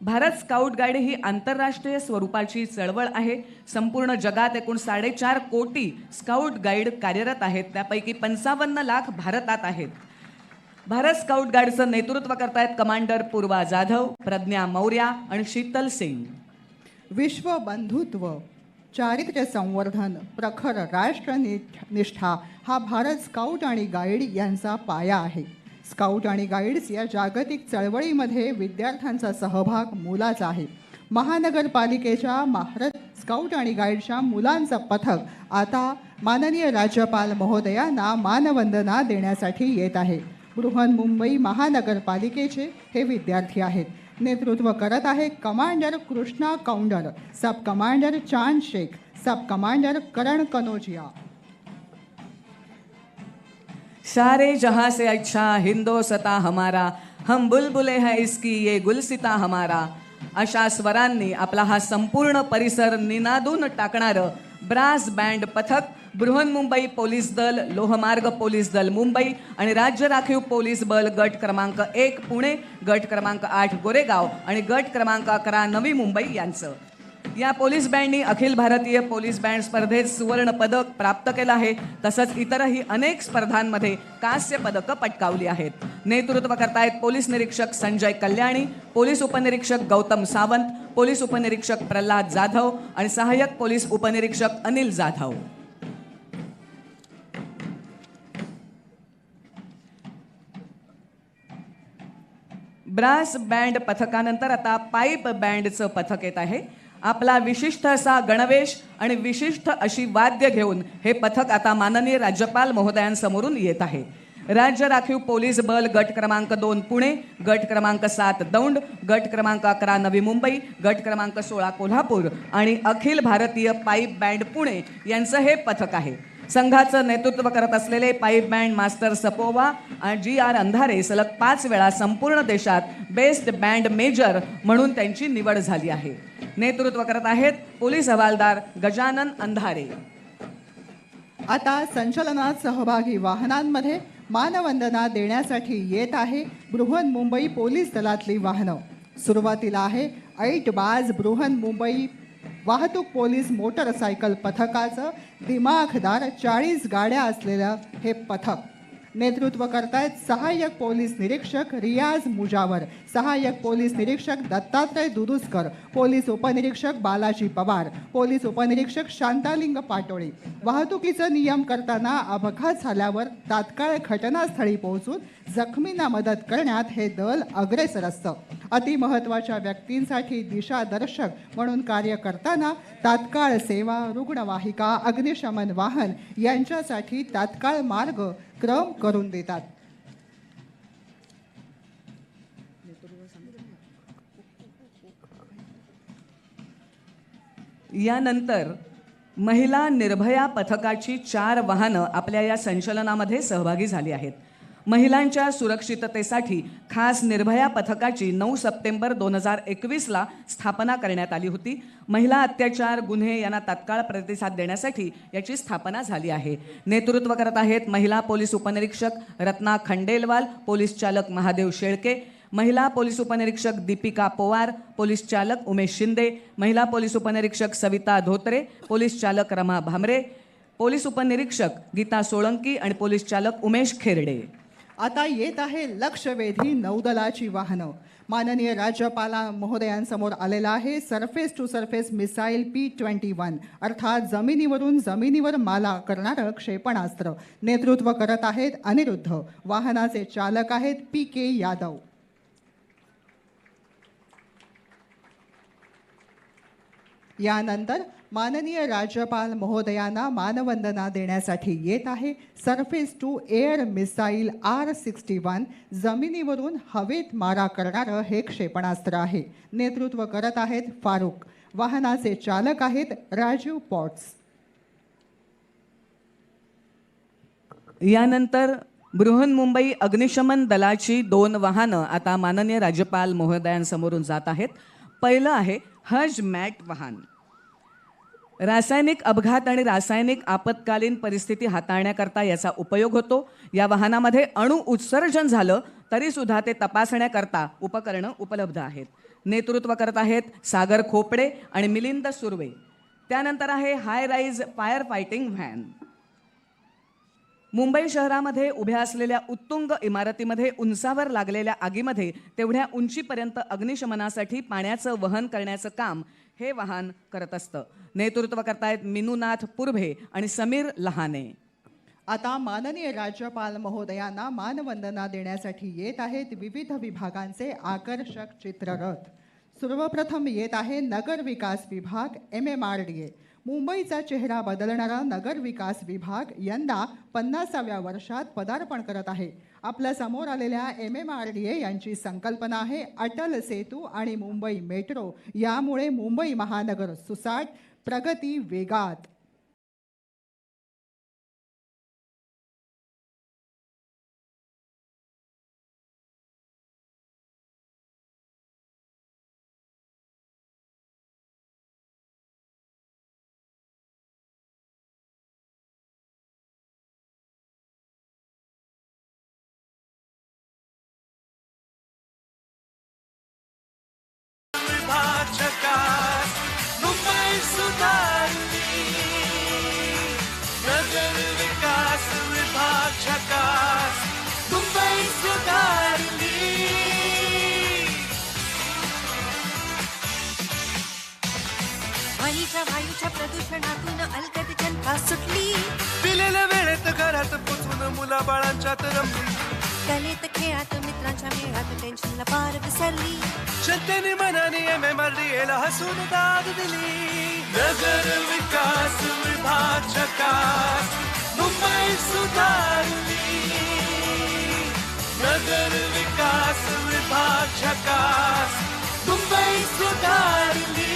भारत स्काउट गाईड ही आंतरराष्ट्रीय स्वरूपाची चळवळ आहे. संपूर्ण जगात एकूण 4.5 कोटी स्काउट गाईड कार्यरत आहेत. त्यापैकी 55 लाख भारतात आहेत. भारत स्काउट गाईडचं नेतृत्व करतायत कमांडर पूर्वा जाधव, प्रज्ञा मौर्या आणि शीतल सिंग. विश्व बंधुत्व, चारित्र्य संवर्धन, प्रखर राष्ट्रनिष्ठा हा भारत स्काउट आणि गाईड यांचा पाया आहे. स्काउट आणि गाईड्स या जागतिक चळवळीमध्ये विद्यार्थ्यांचा सहभाग मोलाचा आहे. महानगरपालिकेच्या भारत स्काउट आणि गाईडच्या मुलांचं पथक आता माननीय राज्यपाल महोदयांना मानवंदना देण्यासाठी येत आहे. बृहन्मुंबई महानगरपालिकेचे हे विद्यार्थी आहेत. नेतृत्व करत आहे कमांडर कृष्णा कौंडर, सब कमांडर चांद शेख, सब कमांडर करण कनोजिया. सारे जहां से अच्छा हिंदोसता हमारा, हम बुलबुले है इसकी ये गुलसिता हमारा. अशा स्वरांनी आपला हा संपूर्ण परिसर निनादून टाकणारं ब्रास बँड पथक बृहन्मुंबई पोलीस दल, लोहमार्ग पोलीस दल मुंबई आणि राज्य राखीव पोलीस बल गट क्रमांक 1 पुणे, गट क्रमांक 8 गोरेगाव आणि गट क्रमांक 11 नवी मुंबई यांचं. या police बँडनी Akhil Bharatiya police band स्पर्धेत सुवर्ण पदक प्राप्त केलं आहे. तसंच इतरही अनेक स्पर्धांमध्ये कांस्य पदकं पटकावली आहेत. नेतृत्व करतायत पोलीस निरीक्षक संजय कल्याणी, पोलीस उपनिरीक्षक गौतम सावंत, पोलीस उपनिरीक्षक प्रल्हाद जाधव आणि सहाय्यक पोलीस उपनिरीक्षक अनिल जाधव. ब्रास बँड पथकानंतर आता पाईप बँडचं पथक येत आहे. आपला विशिष्ट असा गणवेश आणि विशिष्ट अशी वाद्य घेऊन हे पथक आता माननीय राज्यपाल महोदयांसमोरून येत आहे. राज्य राखीव पोलीस बल गट क्रमांक 2 पुणे, गट क्रमांक 7 दौंड, गट क्रमांक 11 नवी मुंबई, गट क्रमांक 16 कोल्हापूर आणि अखिल भारतीय पाईप बँड पुणे यांचं हे पथक आहे. संघाचं नेतृत्व करत असलेले पाईप बँड मास्टर सपोवा आणि GR अंधारे सलग 5 वेळा संपूर्ण देशात बेस्ट बँड मेजर म्हणून त्यांची निवड झाली आहे. नेतृत्व करत आहेत पोलीस हवालदार गजानन अंधारे. आता संचलनात सहभागी वाहनांमध्ये मानवंदना देण्यासाठी येत आहे बृहन्मुंबई पोलीस दलातली वाहनं. सुरुवातीला आहे ऐटबाज बृहन्मुंबई वाहतूक पोलीस मोटरसायकल पथकाचं दिमाखदार 40 गाड्या असलेलं हे पथक. नेतृत्व करतायत सहाय्यक पोलीस निरीक्षक रियाज मुजावर, सहाय्यक पोलीस निरीक्षक दत्तात्रय दुरुस्कर, पोलीस उपनिरीक्षक बालाजी पवार, पोलीस उपनिरीक्षक शांतालिंग पाटोळे. वाहतुकीचं नियम करताना अपघात झाल्यावर तात्काळ घटनास्थळी पोहोचून जखमींना मदत करण्यात हे दल अग्रेसर असतं. अतिमहत्त्वाच्या व्यक्तींसाठी दिशादर्शक म्हणून कार्य करताना तात्काळ सेवा, रुग्णवाहिका, अग्निशमन वाहन यांच्यासाठी तात्काळ मार्ग क्रम करून देतात. यानंतर महिला निर्भया पथकाची 4 वाहनं आपल्या या संचलनामध्ये सहभागी झाली आहेत. महिलांच्या सुरक्षिततेसाठी खास निर्भया पथकाची 9 सप्टेंबर 2021ला स्थापना करण्यात आली होती. महिला अत्याचार गुन्हे यांना तात्काळ प्रतिसाद देण्यासाठी याची स्थापना झाली आहे. नेतृत्व करत आहेत महिला पोलीस उपनिरीक्षक रत्ना खंडेलवाल, पोलीस चालक महादेव शेळके, महिला पोलीस उपनिरीक्षक दीपिका पवार, पोलीस चालक उमेश शिंदे, महिला पोलीस उपनिरीक्षक सविता धोत्रे, पोलीस चालक रमा भामरे, पोलीस उपनिरीक्षक गीता सोळंकी आणि पोलीस चालक उमेश खेरडे. आता येत आहे लक्षवेधी नौदलाची वाहनं. माननीय राज्यपाल महोदयांसमोर आलेला आहे surface to surface missile P-21 अर्थात जमिनीवरून जमिनीवर माला करणारं क्षेपणास्त्र. नेतृत्व करत आहेत अनिरुद्ध. वाहनाचे चालक आहेत PK यादव. यानंतर माननीय राज्यपाल महोदयांना मानवंदना देण्यासाठी येत आहे surface to air missile R-61 जमिनीवरून हवेत मारा करणारं हे क्षेपणास्त्र आहे. नेतृत्व करत आहेत फारुख. वाहनाचे चालक आहेत राजीव पॉट्स. यानंतर बृहन्मुंबई अग्निशमन दलाची 2 वाहनं आता माननीय राज्यपाल महोदयांसमोरून जात आहेत. पहिलं आहे हज मॅट वाहन. रासायनिक अपघात आणि रासायनिक आपत्कालीन परिस्थिती हाताळण्याकरता याचा उपयोग होतो. या वाहनामध्ये अणु उत्सर्जन झालं तरी सुद्धा ते तपासण्याकरता उपकरणं उपलब्ध आहेत. नेतृत्व करत आहेत सागर खोपडे आणि मिलिंद सुर्वे. त्यानंतर आहे high rise fire fighting van. Mumbai शहरामध्ये उभ्या असलेल्या उत्तुंग इमारतीमध्ये उंचावर लागलेल्या आगीमध्ये तेवढ्या उंचीपर्यंत अग्निशमनासाठी पाण्याचं वहन करण्याचं काम हे वाहन करत असतं. नेतृत्व करतायत मिनुनाथ पुरभे आणि समीर लहाने. आता माननीय राज्यपाल महोदयांना मानवंदना देण्यासाठी येत आहेत विविध विभागांचे आकर्षक चित्ररथ. सर्वप्रथम येत आहे नगर विकास विभाग MMRDA. मुंबईचा चेहरा बदलणारा नगर विकास विभाग यंदा 50व्या वर्षात पदार्पण करत आहे. आपल्या समोर आलेल्या MMRDA यांची संकल्पना आहे अटल सेतू आणि मुंबई मेट्रो. यामुळे मुंबई महानगर सुसाट, प्रगती वेगात. झकास, मुंबई सुधारली, नगर विकास विभाग झकास, मुंबई सुधारली. वायूच्या प्रदूषणातून अलगद जनता सुटली, दिलेल्या वेळेत घरात पोचून मुलाबाळांच्यात रमली, कलेत खेळात मित्रांच्या मेळात टेन्शनला पार विसरली. जनतेने मनाने MMRDA ला हसून दाद दिली. नगर विकास विभाग झकास, मुंबई सुधारली, नगर विकास विभाग झकास, मुंबई सुधारली.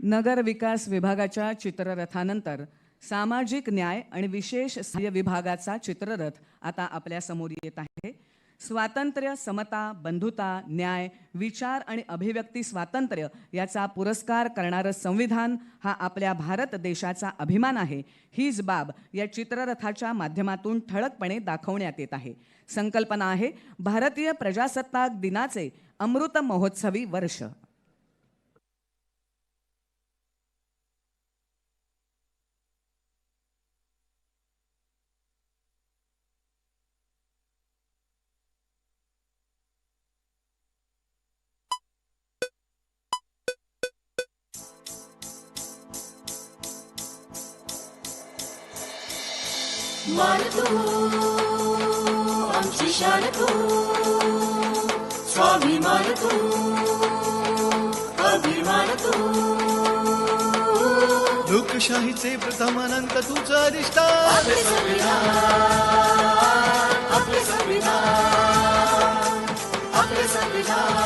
नगर विकास विभागाच्या चित्ररथानंतर सामाजिक न्याय आणि विशेष सहाय्य विभागाचा चित्ररथ आता आपल्या समोर येत आहे. स्वातंत्र्य, समता, बंधुता, न्याय, विचार आणि अभिव्यक्ती स्वातंत्र्य याचा पुरस्कार करणारं संविधान हा आपल्या भारत देशाचा अभिमान आहे. हीच बाब या चित्ररथाच्या माध्यमातून ठळकपणे दाखवण्यात येत आहे. संकल्पना आहे भारतीय प्रजासत्ताक दिनाचे अमृत महोत्सवी वर्ष. मान तू आमची शान तू, स्वाभिमान तू, अभिमान तू. लोकशाहीचे प्रथम अनंत तुझं अधिष्ठान. आपले संविधान, आपले संविधान, आपले संविधान,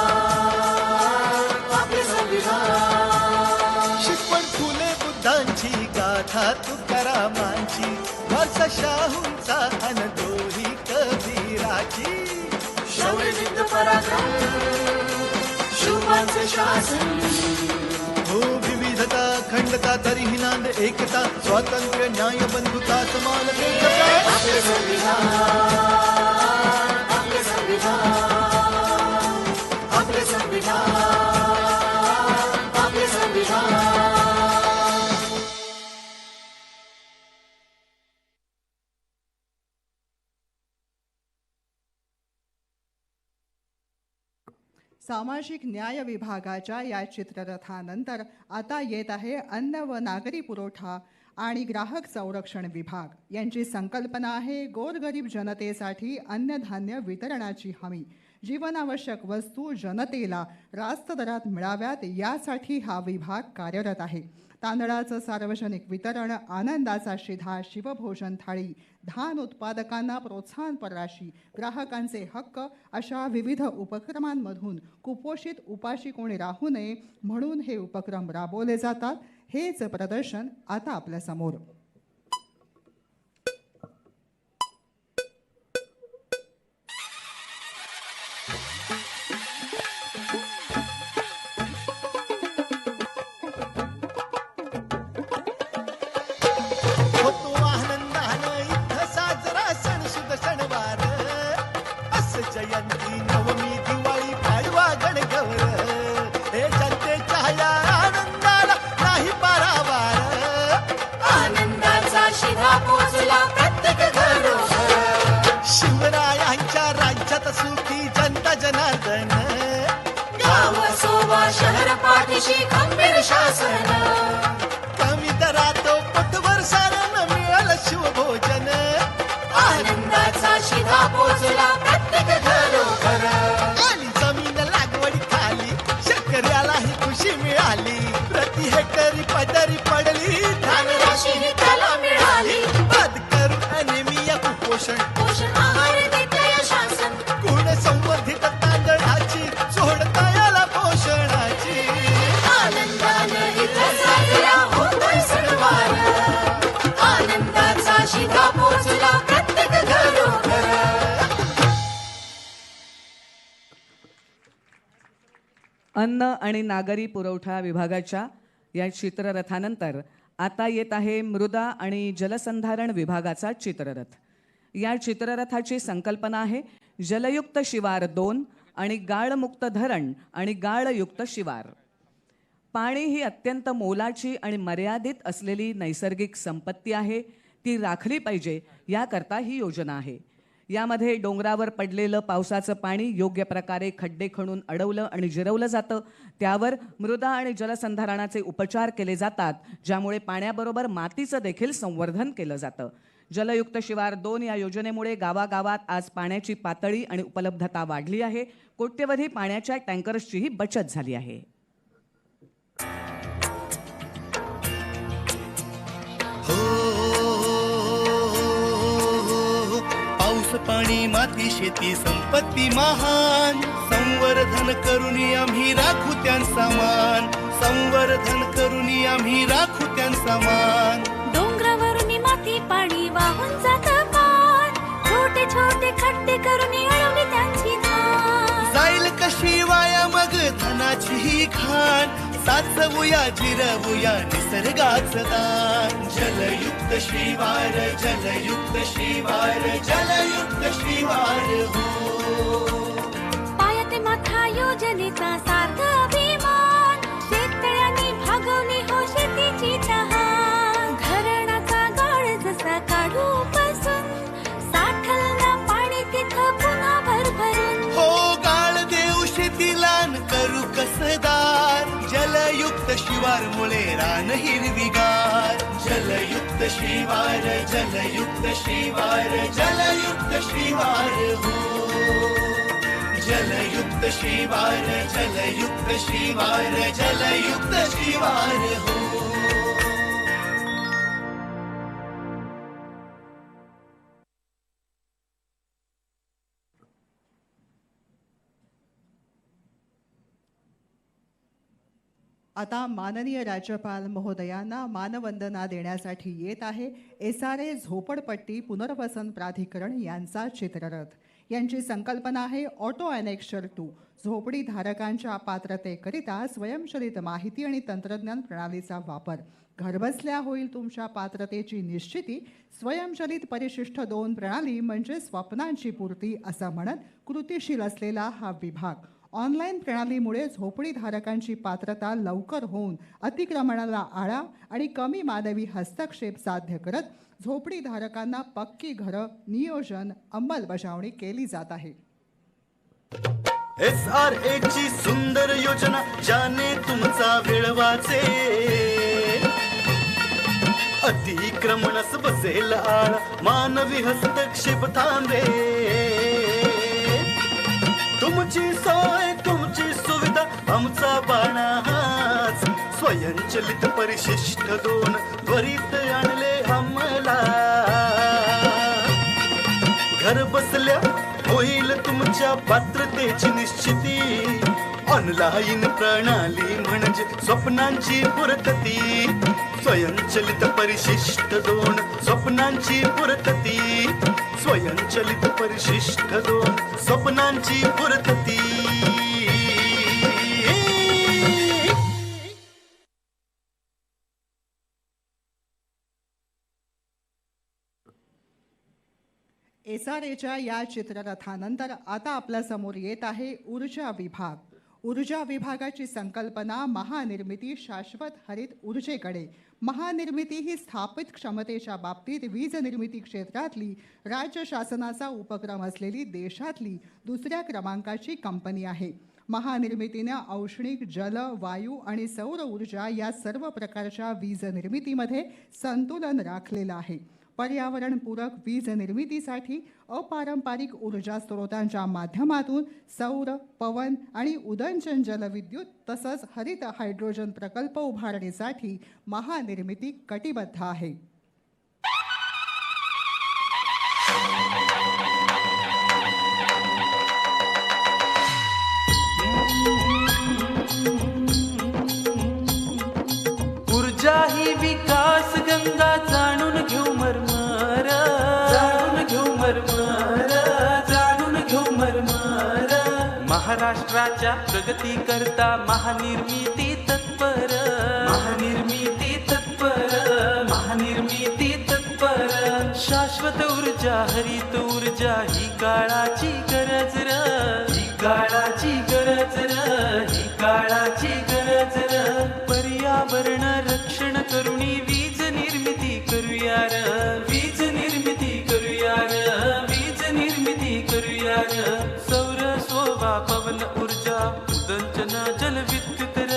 आपले संविधान. शिकवण फुले बुद्धांची, गाथा तुकारामांची, वारसा शाहूंचा अन तोही कबीराची. शौर्य जिद्द पराक्रम, शुभांचे शासन. हो विविधता खंडता तरीही नांद एकता, स्वातंत्र्य न्याय बंधुता समानतेचा प्राण. आपले संविधान, आपले संविधान, आपले संविधान, आपले संविधान. सामाजिक न्याय विभागाच्या या चित्ररथानंतर आता येत आहे अन्न व नागरी पुरवठा आणि ग्राहक संरक्षण विभाग. यांची संकल्पना आहे गोरगरीब जनतेसाठी अन्नधान्य वितरणाची हमी. जीवनावश्यक वस्तू जनतेला रास्त दरात मिळाव्यात यासाठी हा विभाग कार्यरत आहे. तांदळाचं सार्वजनिक वितरण, आनंदाचा शिधा, शिवभोजन थाळी, धान उत्पादकांना प्रोत्साहनपर राशी, ग्राहकांचे हक्क अशा विविध उपक्रमांमधून कुपोषित उपाशी कोणी राहू नये म्हणून हे उपक्रम राबवले जातात. हेच प्रदर्शन आता आपल्या समोर. जयंती नवमी दिवाळी पाडवा गणगौर, हे जनतेच्या या आनंदाला नाही पारावार. आनंदाचा शिधा पोचला प्रत्येक घरोघर. शिवरायांच्या राज्यात सुखी जनता जनार्दन, गाव सोवा शहर पाठीशी खंबीर शासन. कमी दरात पोटभर सारण मिळालं शिवभोजन. आनंदाचा शिधा पोचला प्रत्येक घरोघर. आणि जमीन लागवडी खाली शेतकऱ्यालाही खुशी मिळाली. प्रति हेक्टरी पदरी पडली धनराशी ही त्याला मिळाली. बंद करू अनिमिया कुपोषण, पोषण आहार देते शासन. गुण संवर्धित तांदळाची सोडता याला पोषणाची. आनंदाने इथं साजरा होतोय सणवार. आनंदाचा शिधा पोचला प्रत्येक घरोघर. अन्न आणि नागरी पुरवठा विभागाच्या या चित्ररथानंतर आता येत आहे मृदा आणि जलसंधारण विभागाचा चित्ररथ. या चित्ररथाची संकल्पना आहे जलयुक्त शिवार 2 आणि गाळमुक्त धरण आणि गाळयुक्त शिवार. पाणी ही अत्यंत मोलाची आणि मर्यादित असलेली नैसर्गिक संपत्ती आहे. ती राखली पाहिजे याकरता ही योजना आहे. यामध्ये डोंगरावर पडलेलं पावसाचं पाणी योग्य प्रकारे खड्डे खणून अडवलं आणि जिरवलं जातं. त्यावर मृदा आणि जलसंधारणाचे उपचार केले जातात, ज्यामुळे पाण्याबरोबर मातीचं देखील संवर्धन केलं जातं. जलयुक्त शिवार 2 या योजनेमुळे गावागावात आज पाण्याची पातळी आणि उपलब्धता वाढली आहे. कोट्यवधी पाण्याच्या टँकर्सचीही बचत झाली आहे. पाऊस पाणी माती शेती संपत्ती महान, संवर्धन करून आम्ही राखू त्यांचा मान, संवर्धन करून आम्ही राखू त्यांचा मान. डोंगरावरून माती पाणी वाहून जात पार, छोटे छोटे खड्डे करून अडवली त्यांची धार. जाईल कशी वाया मग धनाची ही खाण, साचवूया जिरवूया निसर्गाचं दान. जलयुक्त शिवार जलयुक्त शिवार जलयुक्त शिवार हो. पायात माथा योजनेचा सार्थ अभिमान, शेतकऱ्यांनी भागवली हो शेतीची तहान. धरणाचा गाळ जसा काढू पासून, साठलं पाणी तिथं पुन्हा भरभरून. हो गाळ देऊ शेतीला करू कसदार, जलयुक्त शिवार मुळे रान हिरवीगार. जलयुक्त शिवार जलयुक्त शिवार जलयुक्त शिवार हो. जलयुक्त शिवार जलयुक्त शिवार जलयुक्त शिवार हो. आता माननीय राज्यपाल महोदयांना मानवंदना देण्यासाठी येत आहे SRA झोपडपट्टी पुनर्वसन प्राधिकरण यांचा चित्ररथ. यांची संकल्पना आहे ऑटो ॲनेक्शर 2. झोपडी धारकांच्या पात्रतेकरिता स्वयंचलित माहिती आणि तंत्रज्ञान प्रणालीचा वापर. घरबसल्या होईल तुमच्या पात्रतेची निश्चिती. स्वयंचलित परिशिष्ट 2 प्रणाली म्हणजे स्वप्नांची पूर्ती असं म्हणत कृतीशील असलेला हा विभाग. ऑनलाईन प्रणालीमुळे झोपडीधारकांची पात्रता लवकर होऊन अतिक्रमणाला आळा आणि कमी मानवी हस्तक्षेप साध्य करत झोपडीधारकांना पक्की घरं नियोजन अंमलबजावणी केली जात आहे. SRA ची सुंदर योजना ज्याने तुमचा वेळ वाचे, अतिक्रमणस बसेल आळा मानवी हस्तक्षेप थांबे. तुमची सोय तुमची सुविधा आमचा बाणा हाच, स्वयंचलित परिशिष्ट 2 त्वरित आणले अंमला. घर बसल्या होईल तुमच्या पात्रतेची निश्चिती. ऑनलाईन प्रणाली म्हणजे स्वप्नांची पूर्तती. स्वयंचलित परिशिष्ट 2 स्वप्नांची पूर्तती. स्वयंचलित परिशिष्ट 2 स्वप्नांची पूर्तती. SRAच्या या चित्ररथानंतर आता आपल्या समोर येत आहे ऊर्जा विभाग. ऊर्जा विभागाची संकल्पना महानिर्मिती शाश्वत हरित ऊर्जेकडे. महानिर्मिती ही स्थापित क्षमतेच्या बाबतीत वीज निर्मिती क्षेत्रातली राज्य शासनाचा उपक्रम असलेली देशातली 2ऱ्या क्रमांकाची कंपनी आहे. महानिर्मितीने औष्णिक जल वायू आणि सौर ऊर्जा या सर्व प्रकारच्या वीज निर्मितीमध्ये संतुलन राखलेलं आहे. पर्यावरणपूरक वीज निर्मितीसाठी अपारंपरिक ऊर्जा स्रोतांच्या माध्यमातून सौर पवन आणि उदंचन जलविद्युत तसंच हरित हायड्रोजन प्रकल्प उभारणीसाठी महानिर्मिती कटिबद्ध आहे. ऊर्जा ही विकास गंगा जाणून घेऊ मरमर, जाणून घेऊ मरमर, जाणून घेऊ मरमर. महाराष्ट्राच्या प्रगती करता महानिर्मिती तत्पर, महानिर्मिती तत्पर, महानिर्मिती तत्पर. शाश्वत ऊर्जा हरित ऊर्जा ही काळाची गरज र, ही काळाची गरज र, ही काळाची गरज र. पर्यावरण रक्षण करुणी वीज निर्मिती करूया र, वीज निर्मिती करूया र, वीज निर्मिती करूया र. सौर सोवा पवन ऊर्जा उदंचन जल विद्युत र,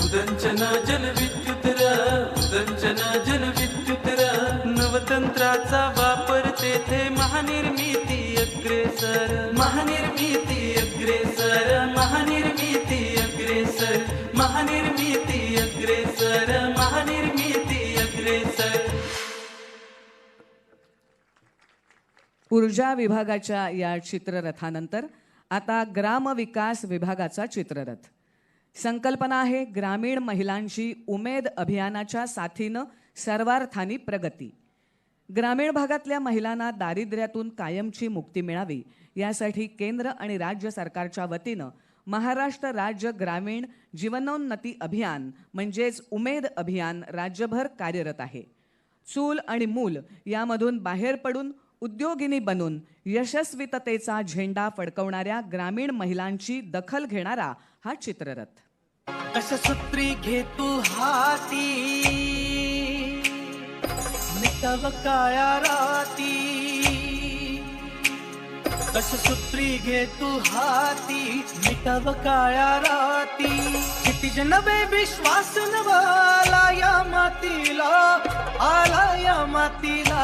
उदंचन जल विद्युत र, उदंचन जल विद्युत र. नवतंत्राचा वापर तेथे महानिर्मिती अग्रेसर, महानिर्मिती अग्रेसर, महानिर्मिती अग्रेसर, महानिर्मिती अग्रेसर, महानिर्मिती अग्रेसर. ऊर्जा विभागाच्या या चित्ररथानंतर आता ग्रामविकास विभागाचा चित्ररथ. संकल्पना आहे ग्रामीण महिलांची उमेद अभियानाच्या साथीनं सर्वार्थानी प्रगती. ग्रामीण भागातल्या महिलांना दारिद्र्यातून कायमची मुक्ती मिळावी यासाठी केंद्र आणि राज्य सरकारच्या वतीनं महाराष्ट्र राज्य ग्रामीण जीवनोन्नती अभियान म्हणजेच उमेद अभियान राज्यभर कार्यरत आहे. चूल आणि मूल यामधून बाहेर पडून उद्योगिनी बनून यशस्वीततेचा झेंडा फडकवणाऱ्या ग्रामीण महिलांची दखल घेणारा हा चित्ररथ. कशसूत्री घे तू हाती, मिटव काळ्या राती. कशसूत्री घे तू हाती, मिटव काळ्या राती. क्षितिज नवे विश्वास नवाला या मातीला, आला या मातीला.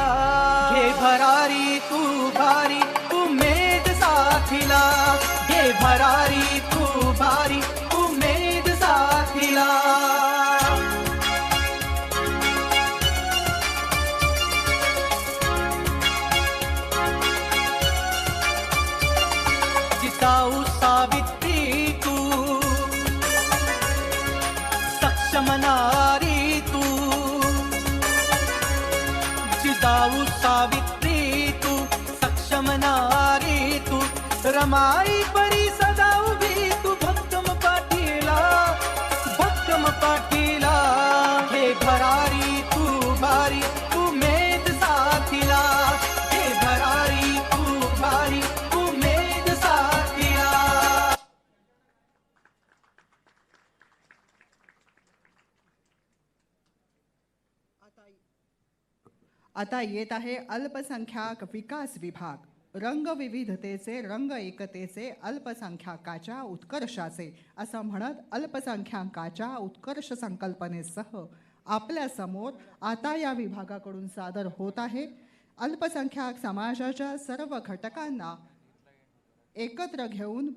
घे भरारी तू भारी उमेद साथीला, घे भरारी तू भारी उमेद साथीला. जिजाऊ सावित्री तू, सक्षम नारी तू. जिजाऊ सावित्री तू, सक्षम नारी तू. रमाई परी सदा उभी तू भक्कम पाठीला, भक्कम पाठीला. हे भरारी तू भारी उमेद साथीला, हे भरारी तू भारी उमेद साथीला. आता येत आहे अल्पसंख्याक विकास विभाग. रंगविविधतेचे, रंग एकतेचे, अल्पसंख्याकाच्या उत्कर्षाचे असं म्हणत अल्पसंख्याकाच्या उत्कर्ष संकल्पनेसह आपल्यासमोर आता या विभागाकडून सादर होत आहे अल्पसंख्याक समाजाच्या सर्व घटकांना एकत्र घेऊन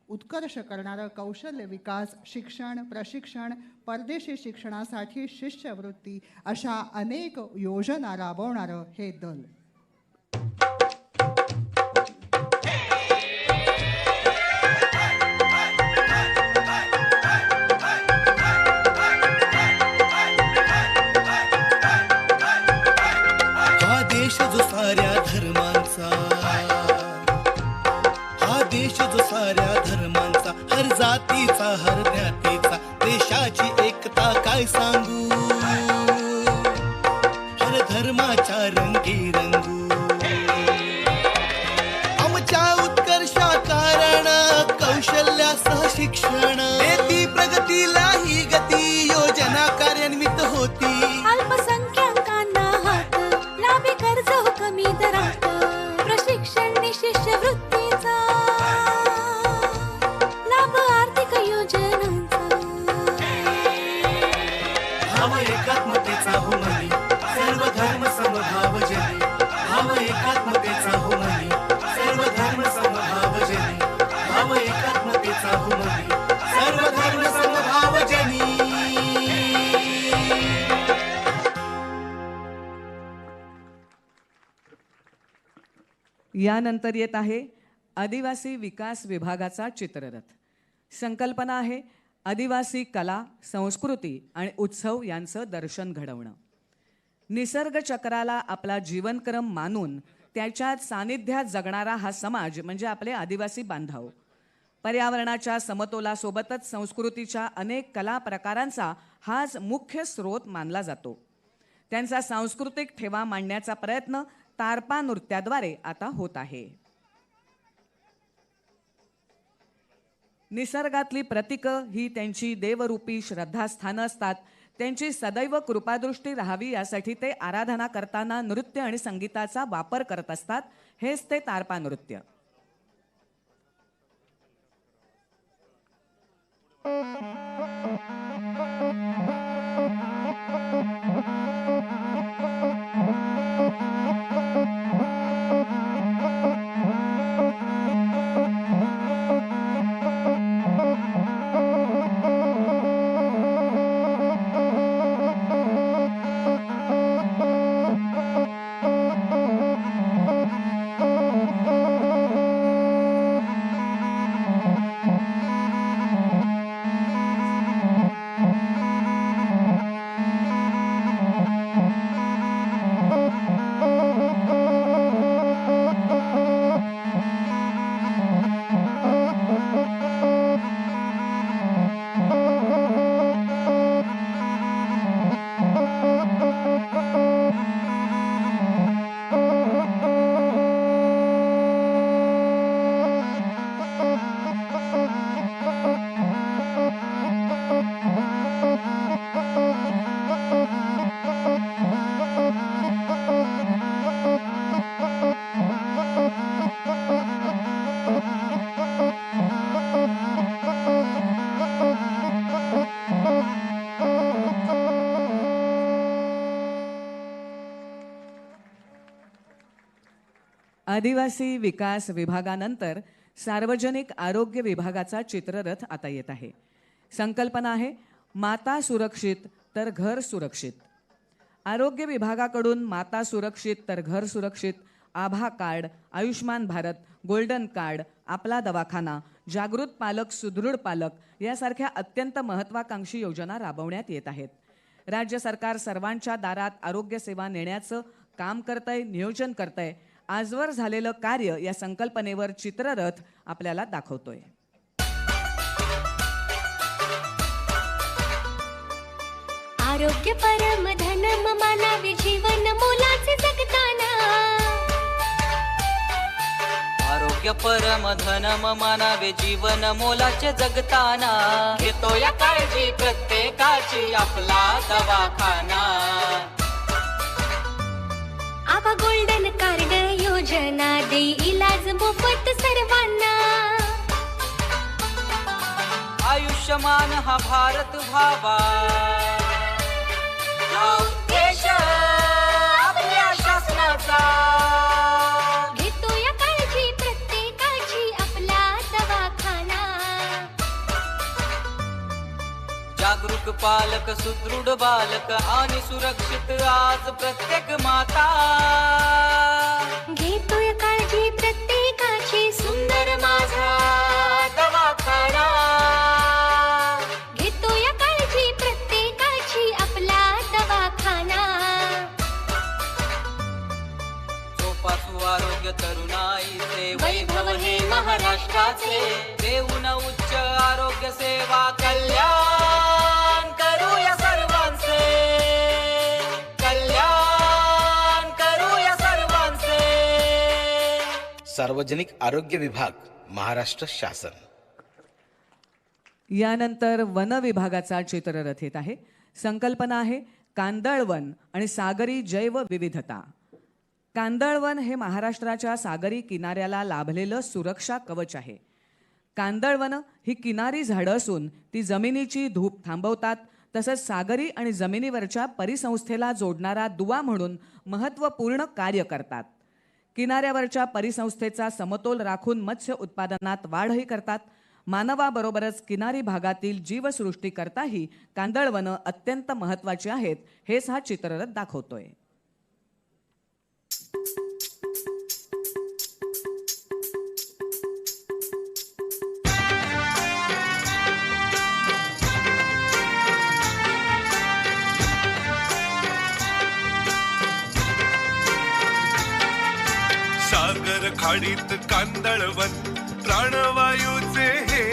उत्कर्ष करणारं कौशल्य विकास, शिक्षण, प्रशिक्षण, परदेशी शिक्षणासाठी शिष्यवृत्ती अशा अनेक योजना राबवणारं हे दल. हा देश जो साऱ्या धर्मांचा, हा देश जो साऱ्या धर्मांचा, हर जातीचा, हर ज्ञातीचा, देशाची एकता काय सांगू. हर धर्माच्या रंगी रंगू. आमच्या उत्कर्षा कारण कौशल्यासह शिक्षण शेती प्रगतीला ही गती, योजना कार्यान्वित होती. अल्पसंख्याकांना हात लाभी कर्ज कमी दरात, प्रशिक्षण नि शिष्यवृत्तीचा लाभ आर्थिक योजनांचा. भाव एकात्मतेचा हो म्हणी, सर्व धर्म समभाव जनी. भाव एकात्मतेचा हो म्हणी, सर्व धर्म समभाव जनी. भाव एकात्मतेचा हो म्हणी, सर्व धर्म समभाव जनी. यानंतर येत आहे आदिवासी विकास विभागाचा चित्ररथ. संकल्पना आहे आदिवासी कला, संस्कृती आणि उत्सव यांचं दर्शन घडवणं. निसर्ग चक्राला आपला जीवनक्रम मानून त्याच्यात सानिध्यात जगणारा हा समाज म्हणजे आपले आदिवासी बांधव. पर्यावरणाच्या समतोलासोबतच संस्कृतीच्या अनेक कला प्रकारांचा हाच मुख्य स्रोत मानला जातो. त्यांचा सांस्कृतिक ठेवा मांडण्याचा प्रयत्न तारपा नृत्याद्वारे आता होत आहे. निसर्गातली प्रतीकं ही त्यांची देवरूपी श्रद्धास्थानं असतात. त्यांची सदैव कृपादृष्टी राहावी यासाठी ते आराधना करताना नृत्य आणि संगीताचा वापर करत असतात. हेच ते तारपा नृत्य. आदिवासी विकास विभागानंतर सार्वजनिक आरोग्य विभागाचा चित्ररथ आता येत आहे. संकल्पना आहे माता सुरक्षित तर घर सुरक्षित. आरोग्य विभागाकडून माता सुरक्षित तर घर सुरक्षित, Abha card, Ayushman Bharat, golden card, Aapla Dawakhana, जागृत पालक सुदृढ पालक यासारख्या अत्यंत महत्त्वाकांक्षी योजना राबवण्यात येत आहेत. राज्य सरकार सर्वांच्या दारात आरोग्य सेवा नेण्याचं काम करतंय, नियोजन करतंय. आजवर झालेलं कार्य या संकल्पनेवर चित्ररथ आपल्याला दाखवतोय. आरोग्य परम धनम मानावे जीवन मोलाचे जगताना. आरोग्य परम धनम मानावे जीवन मोलाचे जगताना. घेतो या काळजी प्रत्येकाची आपला दवाखाना. आबा गोल्डन कार्ड योजना देई इलाज मोफत सर्वांना. आयुष्यमान हा भारत व्हावा हा उद्देश आपल्या शासनाचा. घेतो या काळजी प्रत्येकाची आपला दवाखाना. जागरूक पालक सुदृढ बालक आणि सुरक्षित आज प्रत्येक माता. घेतोय काळजी प्रत्येकाची सुंदर माझा दवाखाना. घेतोय काळजी प्रत्येकाची आपला दवाखाना. जोपासू आरोग्य तरुणाईचे वैभव हे महाराष्ट्राचे. देऊन उच्च आरोग्य सेवा कल्याण करूया सर्वांचे. कल्याण करूया सर्वांचे. सार्वजनिक आरोग्य विभाग महाराष्ट्र शासन. यानंतर वन विभागाचा चित्ररथ येत आहे. संकल्पना आहे कांदळवन आणि सागरी जैव विविधता. कांदळवन हे महाराष्ट्राच्या सागरी किनाऱ्याला लाभलेलं सुरक्षा कवच आहे. कांदळवन ही किनारी झाडं असून ती जमिनीची धूप थांबवतात. तसंच सागरी आणि जमिनीवरच्या परिसंस्थेला जोडणारा दुवा म्हणून महत्त्वपूर्ण कार्य करतात. किनाऱ्यावरच्या परिसंस्थेचा समतोल राखून मत्स्य उत्पादनात वाढही करतात. मानवाबरोबरच किनारी भागातील जीवसृष्टीकरताही कांदळवनं अत्यंत महत्त्वाची आहेत. हेच हा चित्ररथ दाखवतोय. सागर खाडीत कांदळवन प्राणवायूचे हे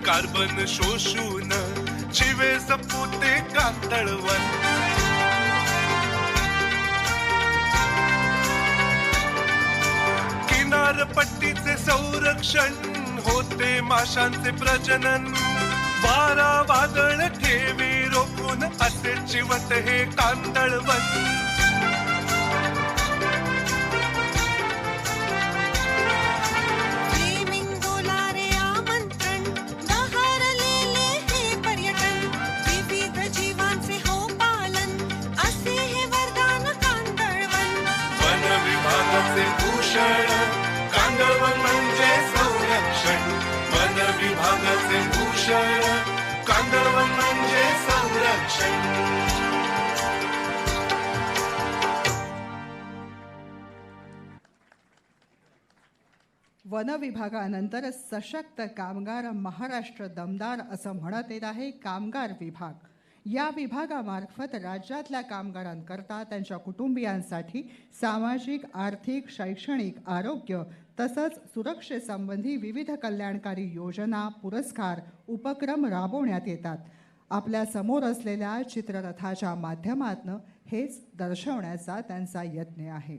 कार्बन शोषून जीवे जपूते कातळवन. किनारपट्टीचे संरक्षण होते माशांचे प्रजनन. वारा वादळ ठेवी रोखून असे जिवत हे कांदळवन. भूषण कांदळवन म्हणजे संरक्षण. वन विभागाचे भूषण कांदळवन म्हणजे संरक्षण. वन विभागानंतर सशक्त कामगार महाराष्ट्र दमदार असं म्हणत येत आहे कामगार विभाग. या विभागामार्फत राज्यातल्या कामगारांकरता त्यांच्या कुटुंबियांसाठी सामाजिक, आर्थिक, शैक्षणिक, आरोग्य तसंच सुरक्षेसंबंधी विविध कल्याणकारी योजना, पुरस्कार, उपक्रम राबवण्यात येतात. आपल्या समोर असलेल्या चित्ररथाच्या माध्यमातून हेच दर्शवण्याचा त्यांचा यत्न आहे.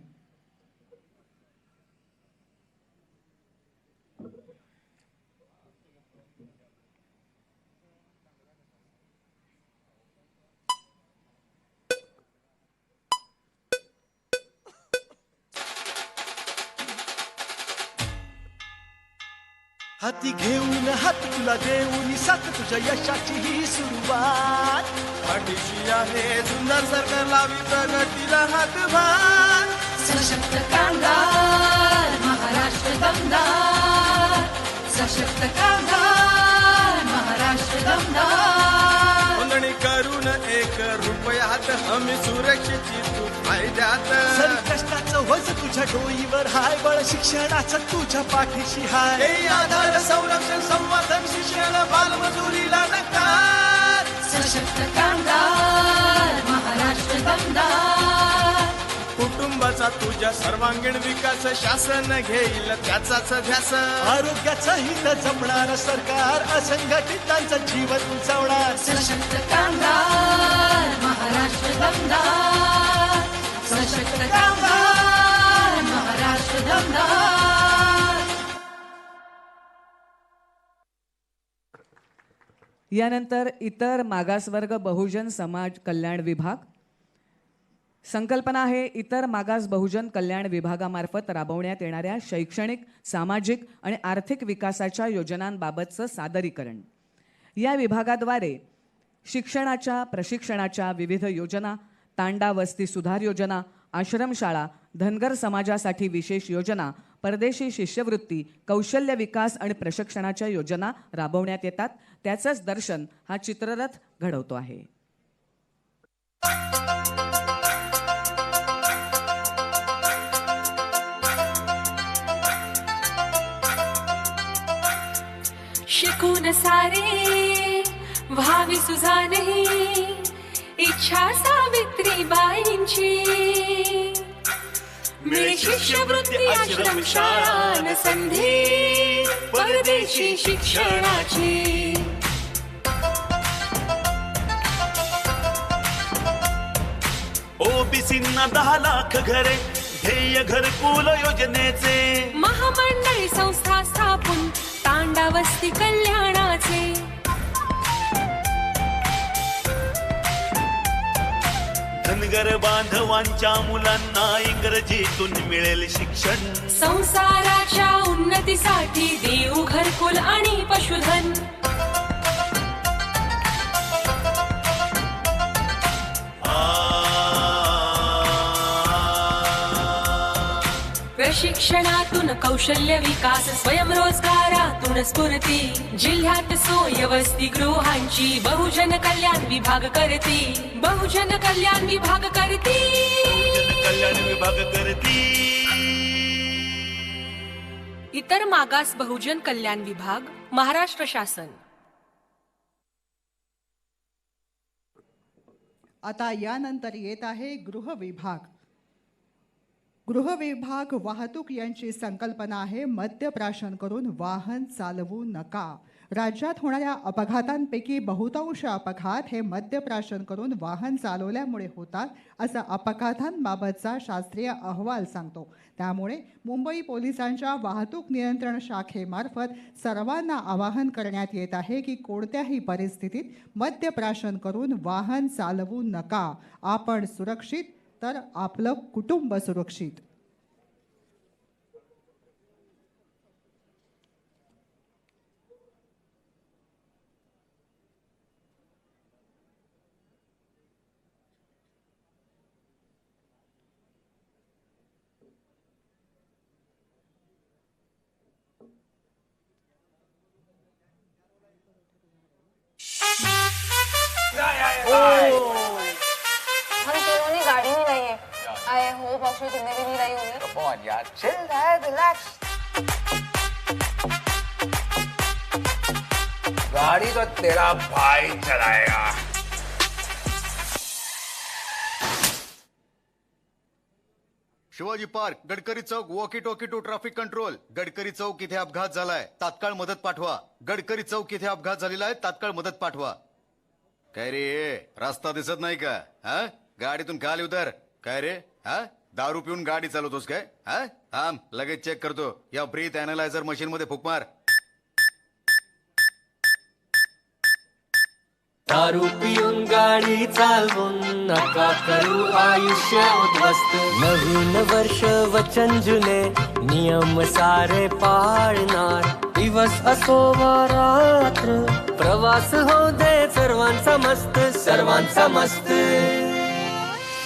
हाती घेऊन हात तुला देऊन साथ तुझ्या यशाची ही सुरुवात. पाठीशी आहे सुंदर सरकार लावी प्रगतीला हातभार. सशक्त कामगार महाराष्ट्र दमदार. सशक्त कामगार महाराष्ट्र दमदार. नोंदणी करून 1 रुपयात हमी सुरक्षेची तू फायद्यात. सरी कष्टाचं वज तुझ्या डोईवर हाय, बळ शिक्षणाचं तुझ्या पाठीशी हाय. हे आधार संरक्षण संवर्धन शिक्षण बालमजुरीला नकार. सशक्त कामगार महाराष्ट्र दमदार. कुटुंबाचा तुझ्या सर्वांगीण विकास शासन घेईल त्याचाच ध्यास. आरोग्याचं हित जपणार सरकार, असंघटितांचं जीवन उंचावणार. सशक्त कामगार महाराष्ट्र दमदार. सशक्त कामगार महाराष्ट्र दमदार. यानंतर इतर मागासवर्ग बहुजन समाज कल्याण विभाग. संकल्पना आहे इतर मागास बहुजन कल्याण विभागामार्फत राबवण्यात येणाऱ्या शैक्षणिक, सामाजिक आणि आर्थिक विकासाच्या योजनांबाबतचं सादरीकरण. या विभागाद्वारे शिक्षणाच्या, प्रशिक्षणाच्या विविध योजना, तांडा वस्ती सुधार योजना, आश्रमशाळा, धनगर समाजासाठी विशेष योजना, परदेशी शिष्यवृत्ती, कौशल्य विकास आणि प्रशिक्षणाच्या योजना राबवण्यात येतात. त्याचंच दर्शन हा चित्ररथ घडवतो आहे. शिकून सारे व्हावी सुजानही इच्छा सावित्रीबाईंची. मिळे शिष्यवृत्ती आश्रमशाळा न संधी परदेशी शिक्षणाची. ओबीसींना 10 लाख घरे, ध्येय घरकुल योजनेचे. महामंडळी संस्था स्थापून तांडा वस्ती कल्याणाचे. धनगर बांधवांच्या मुलांना इंग्रजीतून मिळेल शिक्षण. संसाराच्या उन्नतीसाठी देऊ घरकुल आणि पशुधन. प्रशिक्षणातून कौशल्य विकास, स्वयंरोजगारातून स्फूर्ती. जिल्ह्यात सोय वसतिगृहांची बहुजन कल्याण विभाग करती. बहुजन कल्याण विभाग करती. कल्याण विभाग करती. इतर मागास बहुजन कल्याण विभाग महाराष्ट्र शासन. आता यानंतर येत आहे गृह विभाग. गृह विभाग वाहतूक यांची संकल्पना आहे मद्यप्राशन करून वाहन चालवू नका. राज्यात होणाऱ्या अपघातांपैकी बहुतांश अपघात हे मद्यप्राशन करून वाहन चालवल्यामुळे होतात असा अपघातांबाबतचा शास्त्रीय अहवाल सांगतो. त्यामुळे मुंबई पोलिसांच्या वाहतूक नियंत्रण शाखेमार्फत सर्वांना आवाहन करण्यात येत आहे की कोणत्याही परिस्थितीत मद्यप्राशन करून वाहन चालवू नका. आपण सुरक्षित तर आपलं कुटुंब सुरक्षित. हम तीनों ने गाड़ी में नहीं है. I hope अक्षय तुमने भी नहीं लाई होगी. Come on यार, chill man, relax. गाड़ी तो तेरा भाई चलाएगा. Shivaji park, Gadkari Chowk, walkie talkie to traffic control. Gadkari Chowk इथे अपघात झालाय, तात्काळ मदत पाठवा. गडकरी चौक इथे अपघात झालेला आहे, तात्काळ मदत पाठवा. काय रे, रस्ता दिसत नाही का? हा, गाडीतून खाली उतर. काय रे, हा, दारू पिऊन गाडी चालवतोस काय? हा, थांब, लगेच चेक करतो. या ब्रीथ अॅनालायझर मशीन मध्ये फूक मार. दारू पिऊन गाडी चालवून नका करू आयुष्य उद्ध्वस्त. नवीन वर्ष वचन जुने नियम सारे पाळणार. दिवस असो वा रात्र प्रवास हो दे सर्वांचा मस्त, सर्वांचा मस्त.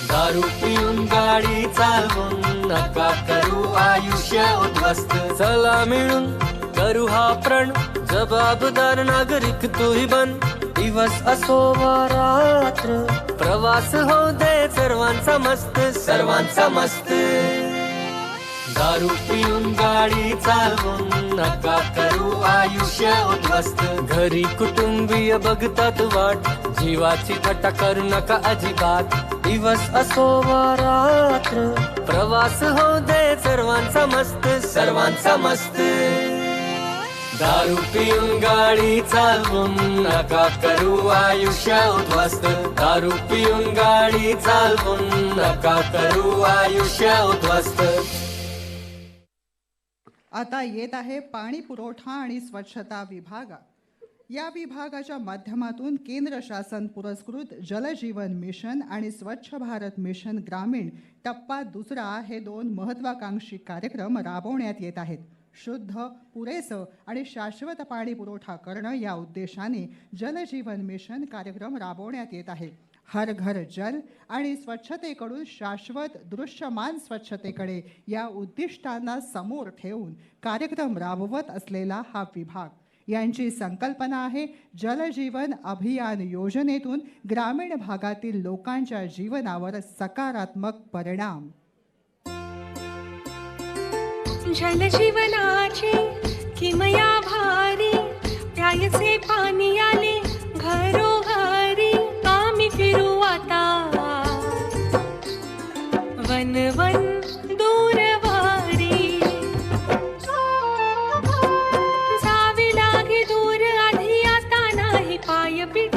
दारू पिऊन गाडी चालवून नका करू आयुष्य उद्ध्वस्त. चला मिळून करू हा प्रण, जबाबदार नागरिक तूही बन. दिवस असो वा रात्र प्रवास हो दे सर्वांचा मस्त, सर्वांचा मस्त. दारू पिऊन गाडी चालवून नका करू आयुष्य उद्ध्वस्त. घरी कुटुंबीय बघतात वाट, जीवाची थट्टा करू नका अजिबात. दिवस असो वा रात्र प्रवास हो दे सर्वांचा मस्त, सर्वांचा मस्त. दारू पिऊन गाडी चालवून नका करू आयुष्य उद्ध्वस्त. दारू पिऊन गाडी चालवून नका करू आयुष्य उद्ध्वस्त. आता येत आहे पाणी पुरवठा आणि स्वच्छता विभाग. या विभागाच्या माध्यमातून केंद्र शासन पुरस्कृत जलजीवन मिशन आणि स्वच्छ भारत मिशन ग्रामीण टप्पा दुसरा हे 2 महत्त्वाकांक्षी कार्यक्रम राबवण्यात येत आहेत. शुद्ध, पुरेसं आणि शाश्वत पाणी पुरवठा करणं या उद्देशाने जलजीवन मिशन कार्यक्रम राबवण्यात येत आहे. हर घर जल आणि स्वच्छतेकडून शाश्वत दृश्यमान स्वच्छतेकडे या उद्दिष्टांना समोर ठेवून कार्यक्रम राबवत असलेला हा विभाग. यांची संकल्पना आहे जलजीवन अभियान योजनेतून ग्रामीण भागातील लोकांच्या जीवनावर सकारात्मक परिणाम. जलजीवनाची किमया भारी, प्यायचे पाणी आले घरोघरी. आम्ही फिरू आता वन वन दूरवारी. जावे लागे दूर आधी, आता नाही पायपीट,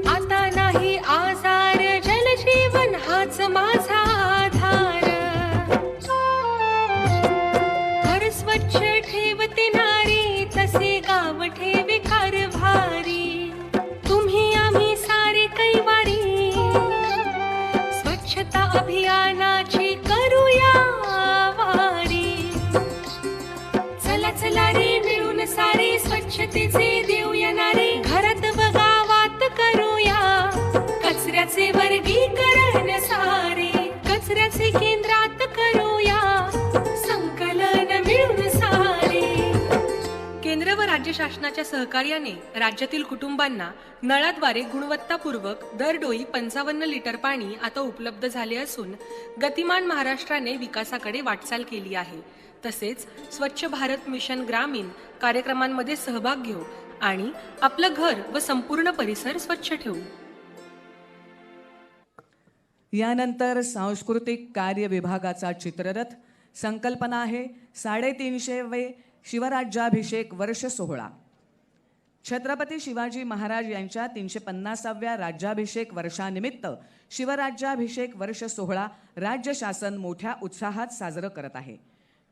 आता नाही आजार. जलजीवन हाच माझा आधार. स्वच्छ ठेवते नारी, तसे गाव ठेवे कारभारी. तुम्ही आम्ही सारे कैवारी, स्वच्छता अभियानाची करूया वारी. चला चला रे मिळून सारे स्वच्छतेचे देऊया नारे. घरात व गावात करूया कचऱ्याचे वर्गीकरण सारे. कचऱ्याचे केंद्रात करूया केंद्र व राज्य शासनाच्या सहकार्याने राज्यातील कुटुंबांना नळाद्वारे गुणवत्तापूर्वक दरडोई 55 लिटर पाणी आता उपलब्ध झाले असून गतिमान महाराष्ट्राने विकासाकडे वाटचाल केली आहे. तसेच स्वच्छ भारत मिशन ग्रामीण कार्यक्रमांमध्ये सहभाग घेऊ आणि आपलं घर व संपूर्ण परिसर स्वच्छ ठेवू. यानंतर सांस्कृतिक कार्य विभागाचा चित्ररथ. संकल्पना आहे 350वे शिवराज्याभिषेक वर्ष सोहळा. छत्रपती शिवाजी महाराज यांच्या 350व्या राज्याभिषेक वर्षानिमित्त शिवराज्याभिषेक वर्ष सोहळा राज्य शासन मोठ्या उत्साहात साजरं करत आहे.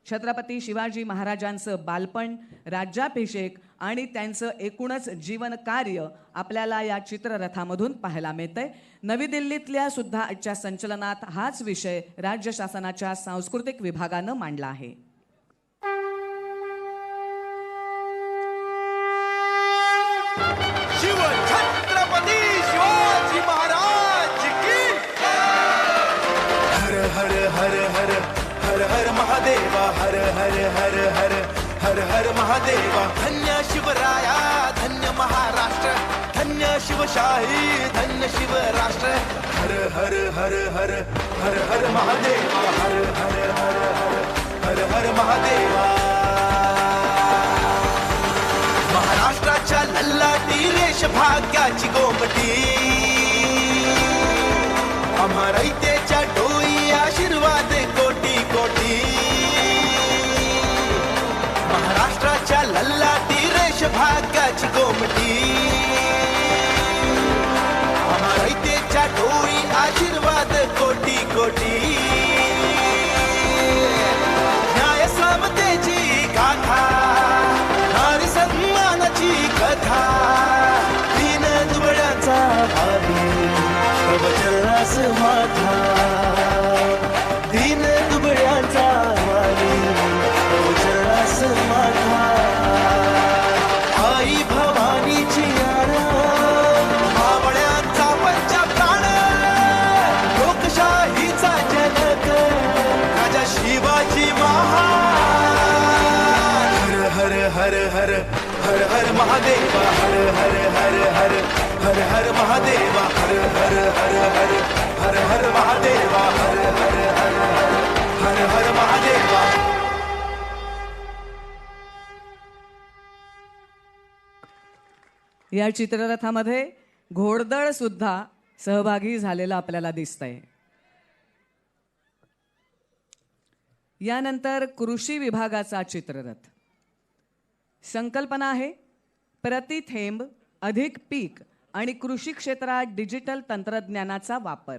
छत्रपती शिवाजी महाराजांचं बालपण, राज्याभिषेक आणि त्यांचं एकूणच जीवन कार्य आपल्याला या चित्ररथामधून पाहायला मिळतंय. नवी दिल्लीतल्या सुद्धा आजच्या संचलनात हाच विषय राज्य शासनाच्या सांस्कृतिक विभागानं मांडला आहे. शिव छत्रपती शिवाजी महाराज की हर हर हर हर हर हर महादेवा हर हर हर हर हर हर महादेवा. धन्य शिवराया धन्य महाराष्ट्र धन्य शिवशाही धन्य शिवराष्ट्र. हर हर हर हर हर हर महादेवा हर हर हर हर हर हर महादेवा. महाराष्ट्राच्या लल्लाटी रेष भाग्याची गोमटी आम्हा रयतेच्या डोई आशीर्वाद कोटी कोटी. महाराष्ट्राच्या लल्लाटी रेष भाग्याची गोमटी आम्हा रयतेच्या डोई आशीर्वाद कोटी कोटी. न्याय समतेची गाथा नारी सन्मानाची कथा दीन दुबळ्याचा भावी प्रवचनास माथा. दीन दुबळ्याचा भावी प्रवचनास माथा. आई भवानीची यार मावळ्यांचा पंचप्राण लोकशाहीचा जनक राजा शिवाजी महाराज. हर हर हर हर हर महादेवा हर हर हर हर हर हर महादेवा हर हर हर हर हर हर महादेवा हर हर हर हर हर महादेवा. या चित्ररथामध्ये घोडदळ सुद्धा सहभागी झालेलं आपल्याला दिसतंय. यानंतर कृषी विभागाचा चित्ररथ. संकल्पना आहे प्रति थेंब अधिक पीक आणि कृषी क्षेत्रात डिजिटल तंत्रज्ञानाचा वापर.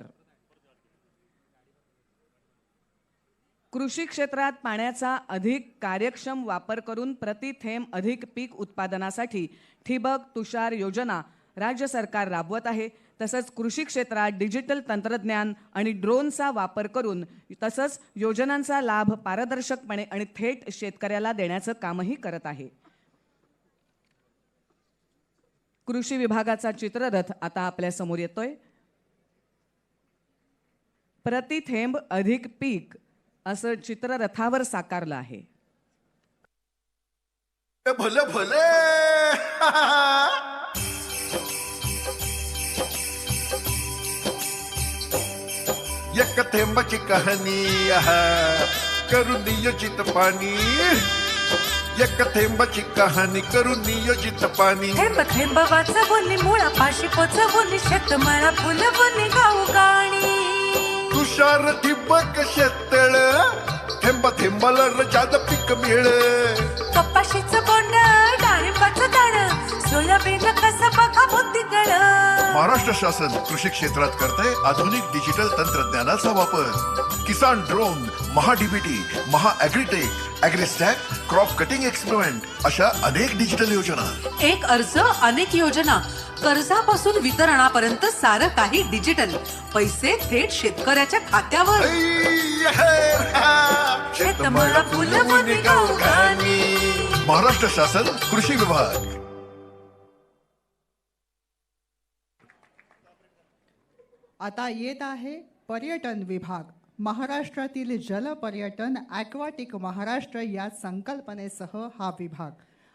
कृषी क्षेत्रात पाण्याचा अधिक कार्यक्षम वापर करून प्रति थेंब अधिक पीक उत्पादनासाठी ठिबक तुषार योजना राज्य सरकार राबवत आहे. तसंच कृषी क्षेत्रात डिजिटल तंत्रज्ञान आणि ड्रोनचा वापर करून तसंच योजनांचा लाभ पारदर्शकपणे आणि थेट शेतकऱ्याला देण्याचं कामही करत आहे. कृषी विभागाचा चित्ररथ आता आपल्या समोर येतोय. प्रति थेंब अधिक पीक असं चित्ररथावर साकारलं आहे. भले भले एक थेंबाची कहाणी करून नियोजित पाणी. एक थेंबाची कहाणी करून नियोजित पाणी. थेंब थेंब वाचा बोलली मुळा पाशी पोच बोलली शेतमाळा फुल बोलली गाऊ गाणी. तुषार ठिबक शेतळ थेंब थेंबाला रजाद पीक मिळ. कपाशीच बोंड डाळिंबाचं झाड सोयाबीन कसं बघा बुद्धिगळ. महाराष्ट्र शासन कृषी क्षेत्रात करते आधुनिक डिजिटल तंत्रज्ञानाचा वापर. किसान ड्रोन, महा डीबीटी, महा agritech, AgriStack, crop cutting experiment अशा अनेक डिजिटल योजना. एक अर्ज अनेक योजना. कर्जापासून वितरणापर्यंत सारं काही डिजिटल. पैसे थेट शेतकऱ्याच्या खात्यावर. शेतमाळा फुलं बोलली गाऊ गाणी. महाराष्ट्र शासन कृषी विभाग. आता येत आहे पर्यटन विभाग. महाराष्ट्रातील जलपर्यटन ॲक्वाटिक महाराष्ट्र या संकल्पनेसह हा विभाग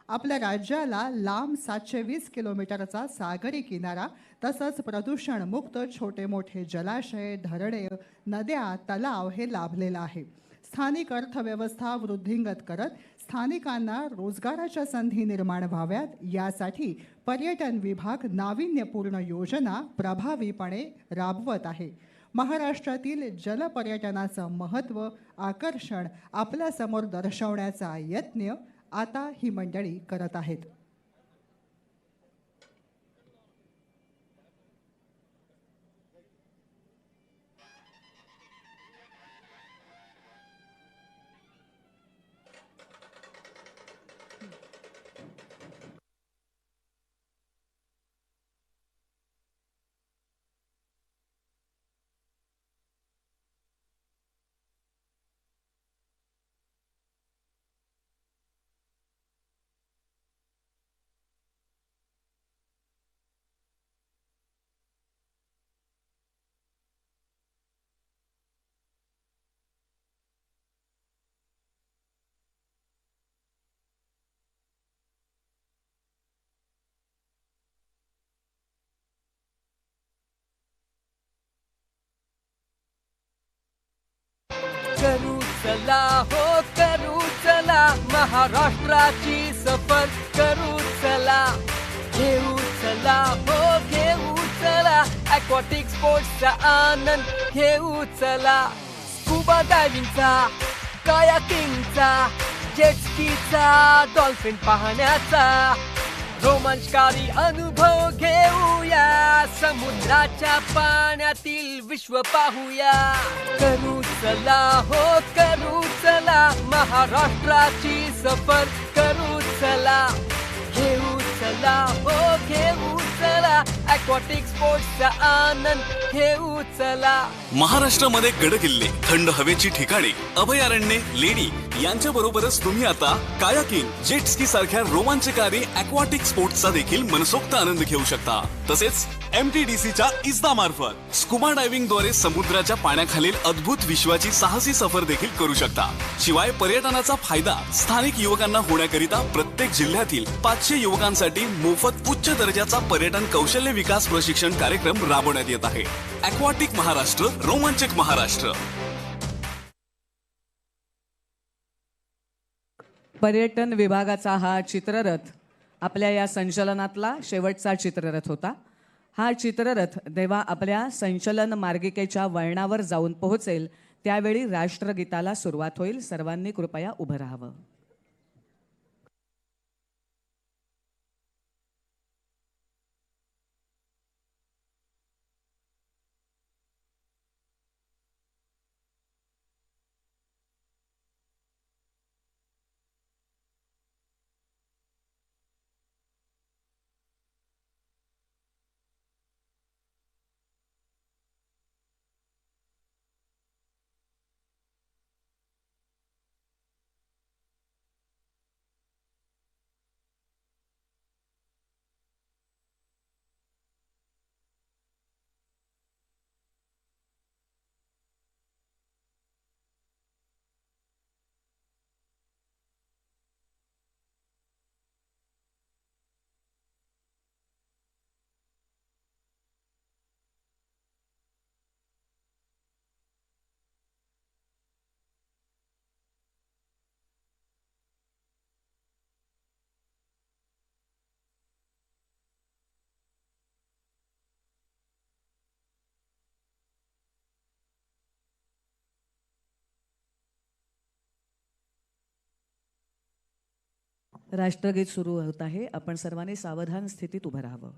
आपल्या राज्याला लांब 720 किलोमीटरचा सागरी किनारा तसंच प्रदूषणमुक्त छोटे मोठे जलाशय, धरणे, नद्या, तलाव हे लाभलेलं आहे. स्थानिक अर्थव्यवस्था वृद्धिंगत करत स्थानिकांना रोजगाराच्या संधी निर्माण व्हाव्यात यासाठी पर्यटन विभाग नाविन्यपूर्ण योजना प्रभावीपणे राबवत आहे. महाराष्ट्रातील जलपर्यटनाचं महत्त्व, आकर्षण आपल्यासमोर दर्शवण्याचा यत्न आता ही मंडळी करत आहेत. करू चला हो करू चला महाराष्ट्राची सफर करू चला घेऊ चला हो घेऊ चला aquatic स्पोर्ट्सचा आनंद घेऊ चला स्कुबा डायव्हिंगचा कायाकिंगचा जेट स्कीचा डॉल्फिन पाहण्याचा रोमांचकारी अनुभव घेऊया समुद्राच्या पाण्यातील विश्व पाहूया करू चला हो करू चला महाराष्ट्राची सफर करू चला घेऊ चला हो घेऊ चला aquatic स्पोर्ट्सचा आनंद घेऊ चला. महाराष्ट्रामध्ये गडकिल्ले थंड हवेची ठिकाणे अभयारण्ये लेणी यांच्या बरोबरच तुम्ही आता कायाकिंग जेट स्की सारख्या रोमांचकारी aquatic स्पोर्ट्सचा देखील मनसोक्त आनंद घेऊ शकता. तसेच MTDCच्या इस्दा मार्फत स्कुबा डायव्हिंग द्वारे समुद्राच्या पाण्याखालील अद्भुत विश्वाची साहसी सफर देखील करू शकता. शिवाय पर्यटनाचा फायदा स्थानिक युवकांना होण्याकरिता प्रत्येक जिल्ह्यातील 500 युवकांसाठी मोफत उच्च दर्जाचा पर्यटन कौशल्य विकास प्रशिक्षण कार्यक्रम राबवण्यात येत आहे. aquatic महाराष्ट्र रोमांचक महाराष्ट्र. पर्यटन विभागाचा हा चित्ररथ आपल्या या संचलनातला शेवटचा चित्ररथ होता. हा चित्ररथ जेव्हा आपल्या संचलन मार्गिकेच्या वळणावर जाऊन पोहोचेल त्यावेळी राष्ट्रगीताला सुरुवात होईल. सर्वांनी कृपया उभं राहावं. राष्ट्रगीत सुरू होत आहे. आपण सर्वांनी सावधान स्थितीत उभं राहावं.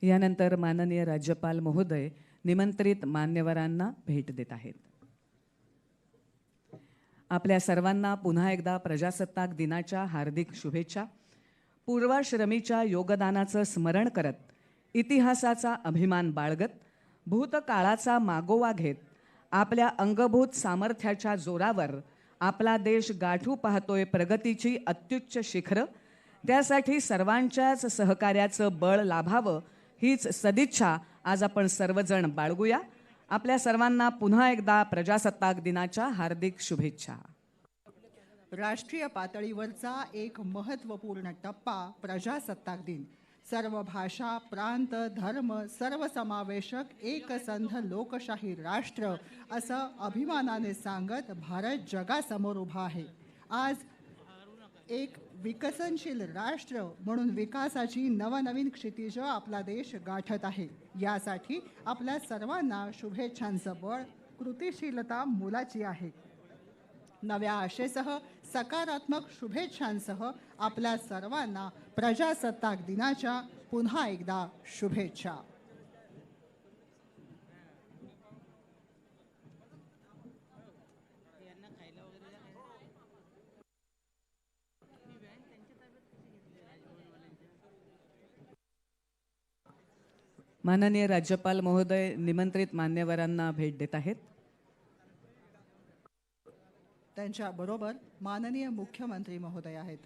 यानंतर माननीय राज्यपाल महोदय निमंत्रित मान्यवरांना भेट देत आहेत. आपल्या सर्वांना पुन्हा एकदा प्रजासत्ताक दिनाच्या हार्दिक शुभेच्छा. पूर्वाश्रमीच्या योगदानाचं स्मरण करत, इतिहासाचा अभिमान बाळगत, भूतकाळाचा मागोवा घेत, आपल्या अंगभूत सामर्थ्याच्या जोरावर आपला देश गाठू पाहतोय प्रगतीची अत्युच्च शिखरं. त्यासाठी सर्वांच्याच सहकार्याचं बळ लाभावं हीच सदिच्छा आज आपण सर्वजण बाळगूया. आपल्या सर्वांना पुन्हा एकदा प्रजासत्ताक दिनाच्या हार्दिक शुभेच्छा. राष्ट्रीय पातळीवरचा एक महत्त्वपूर्ण टप्पा प्रजासत्ताक दिन. सर्व भाषा, प्रांत, धर्म, सर्वसमावेशक एकसंध लोकशाही राष्ट्र असं अभिमानाने सांगत भारत जगासमोर उभा आहे. आज एक विकसनशील राष्ट्र म्हणून विकासाची नवनवीन क्षितिज आपला देश गाठत आहे. यासाठी आपल्या सर्वांना शुभेच्छांचं बळ, कृतिशीलता मोलाची आहे. नव्या आशेसह, सकारात्मक शुभेच्छांसह आपल्या सर्वांना प्रजासत्ताक दिनाच्या पुन्हा एकदा शुभेच्छा. माननीय राज्यपाल महोदय निमंत्रित मान्यवरांना भेट देत आहेत. त्यांच्याबरोबर माननीय मुख्यमंत्री महोदय आहेत.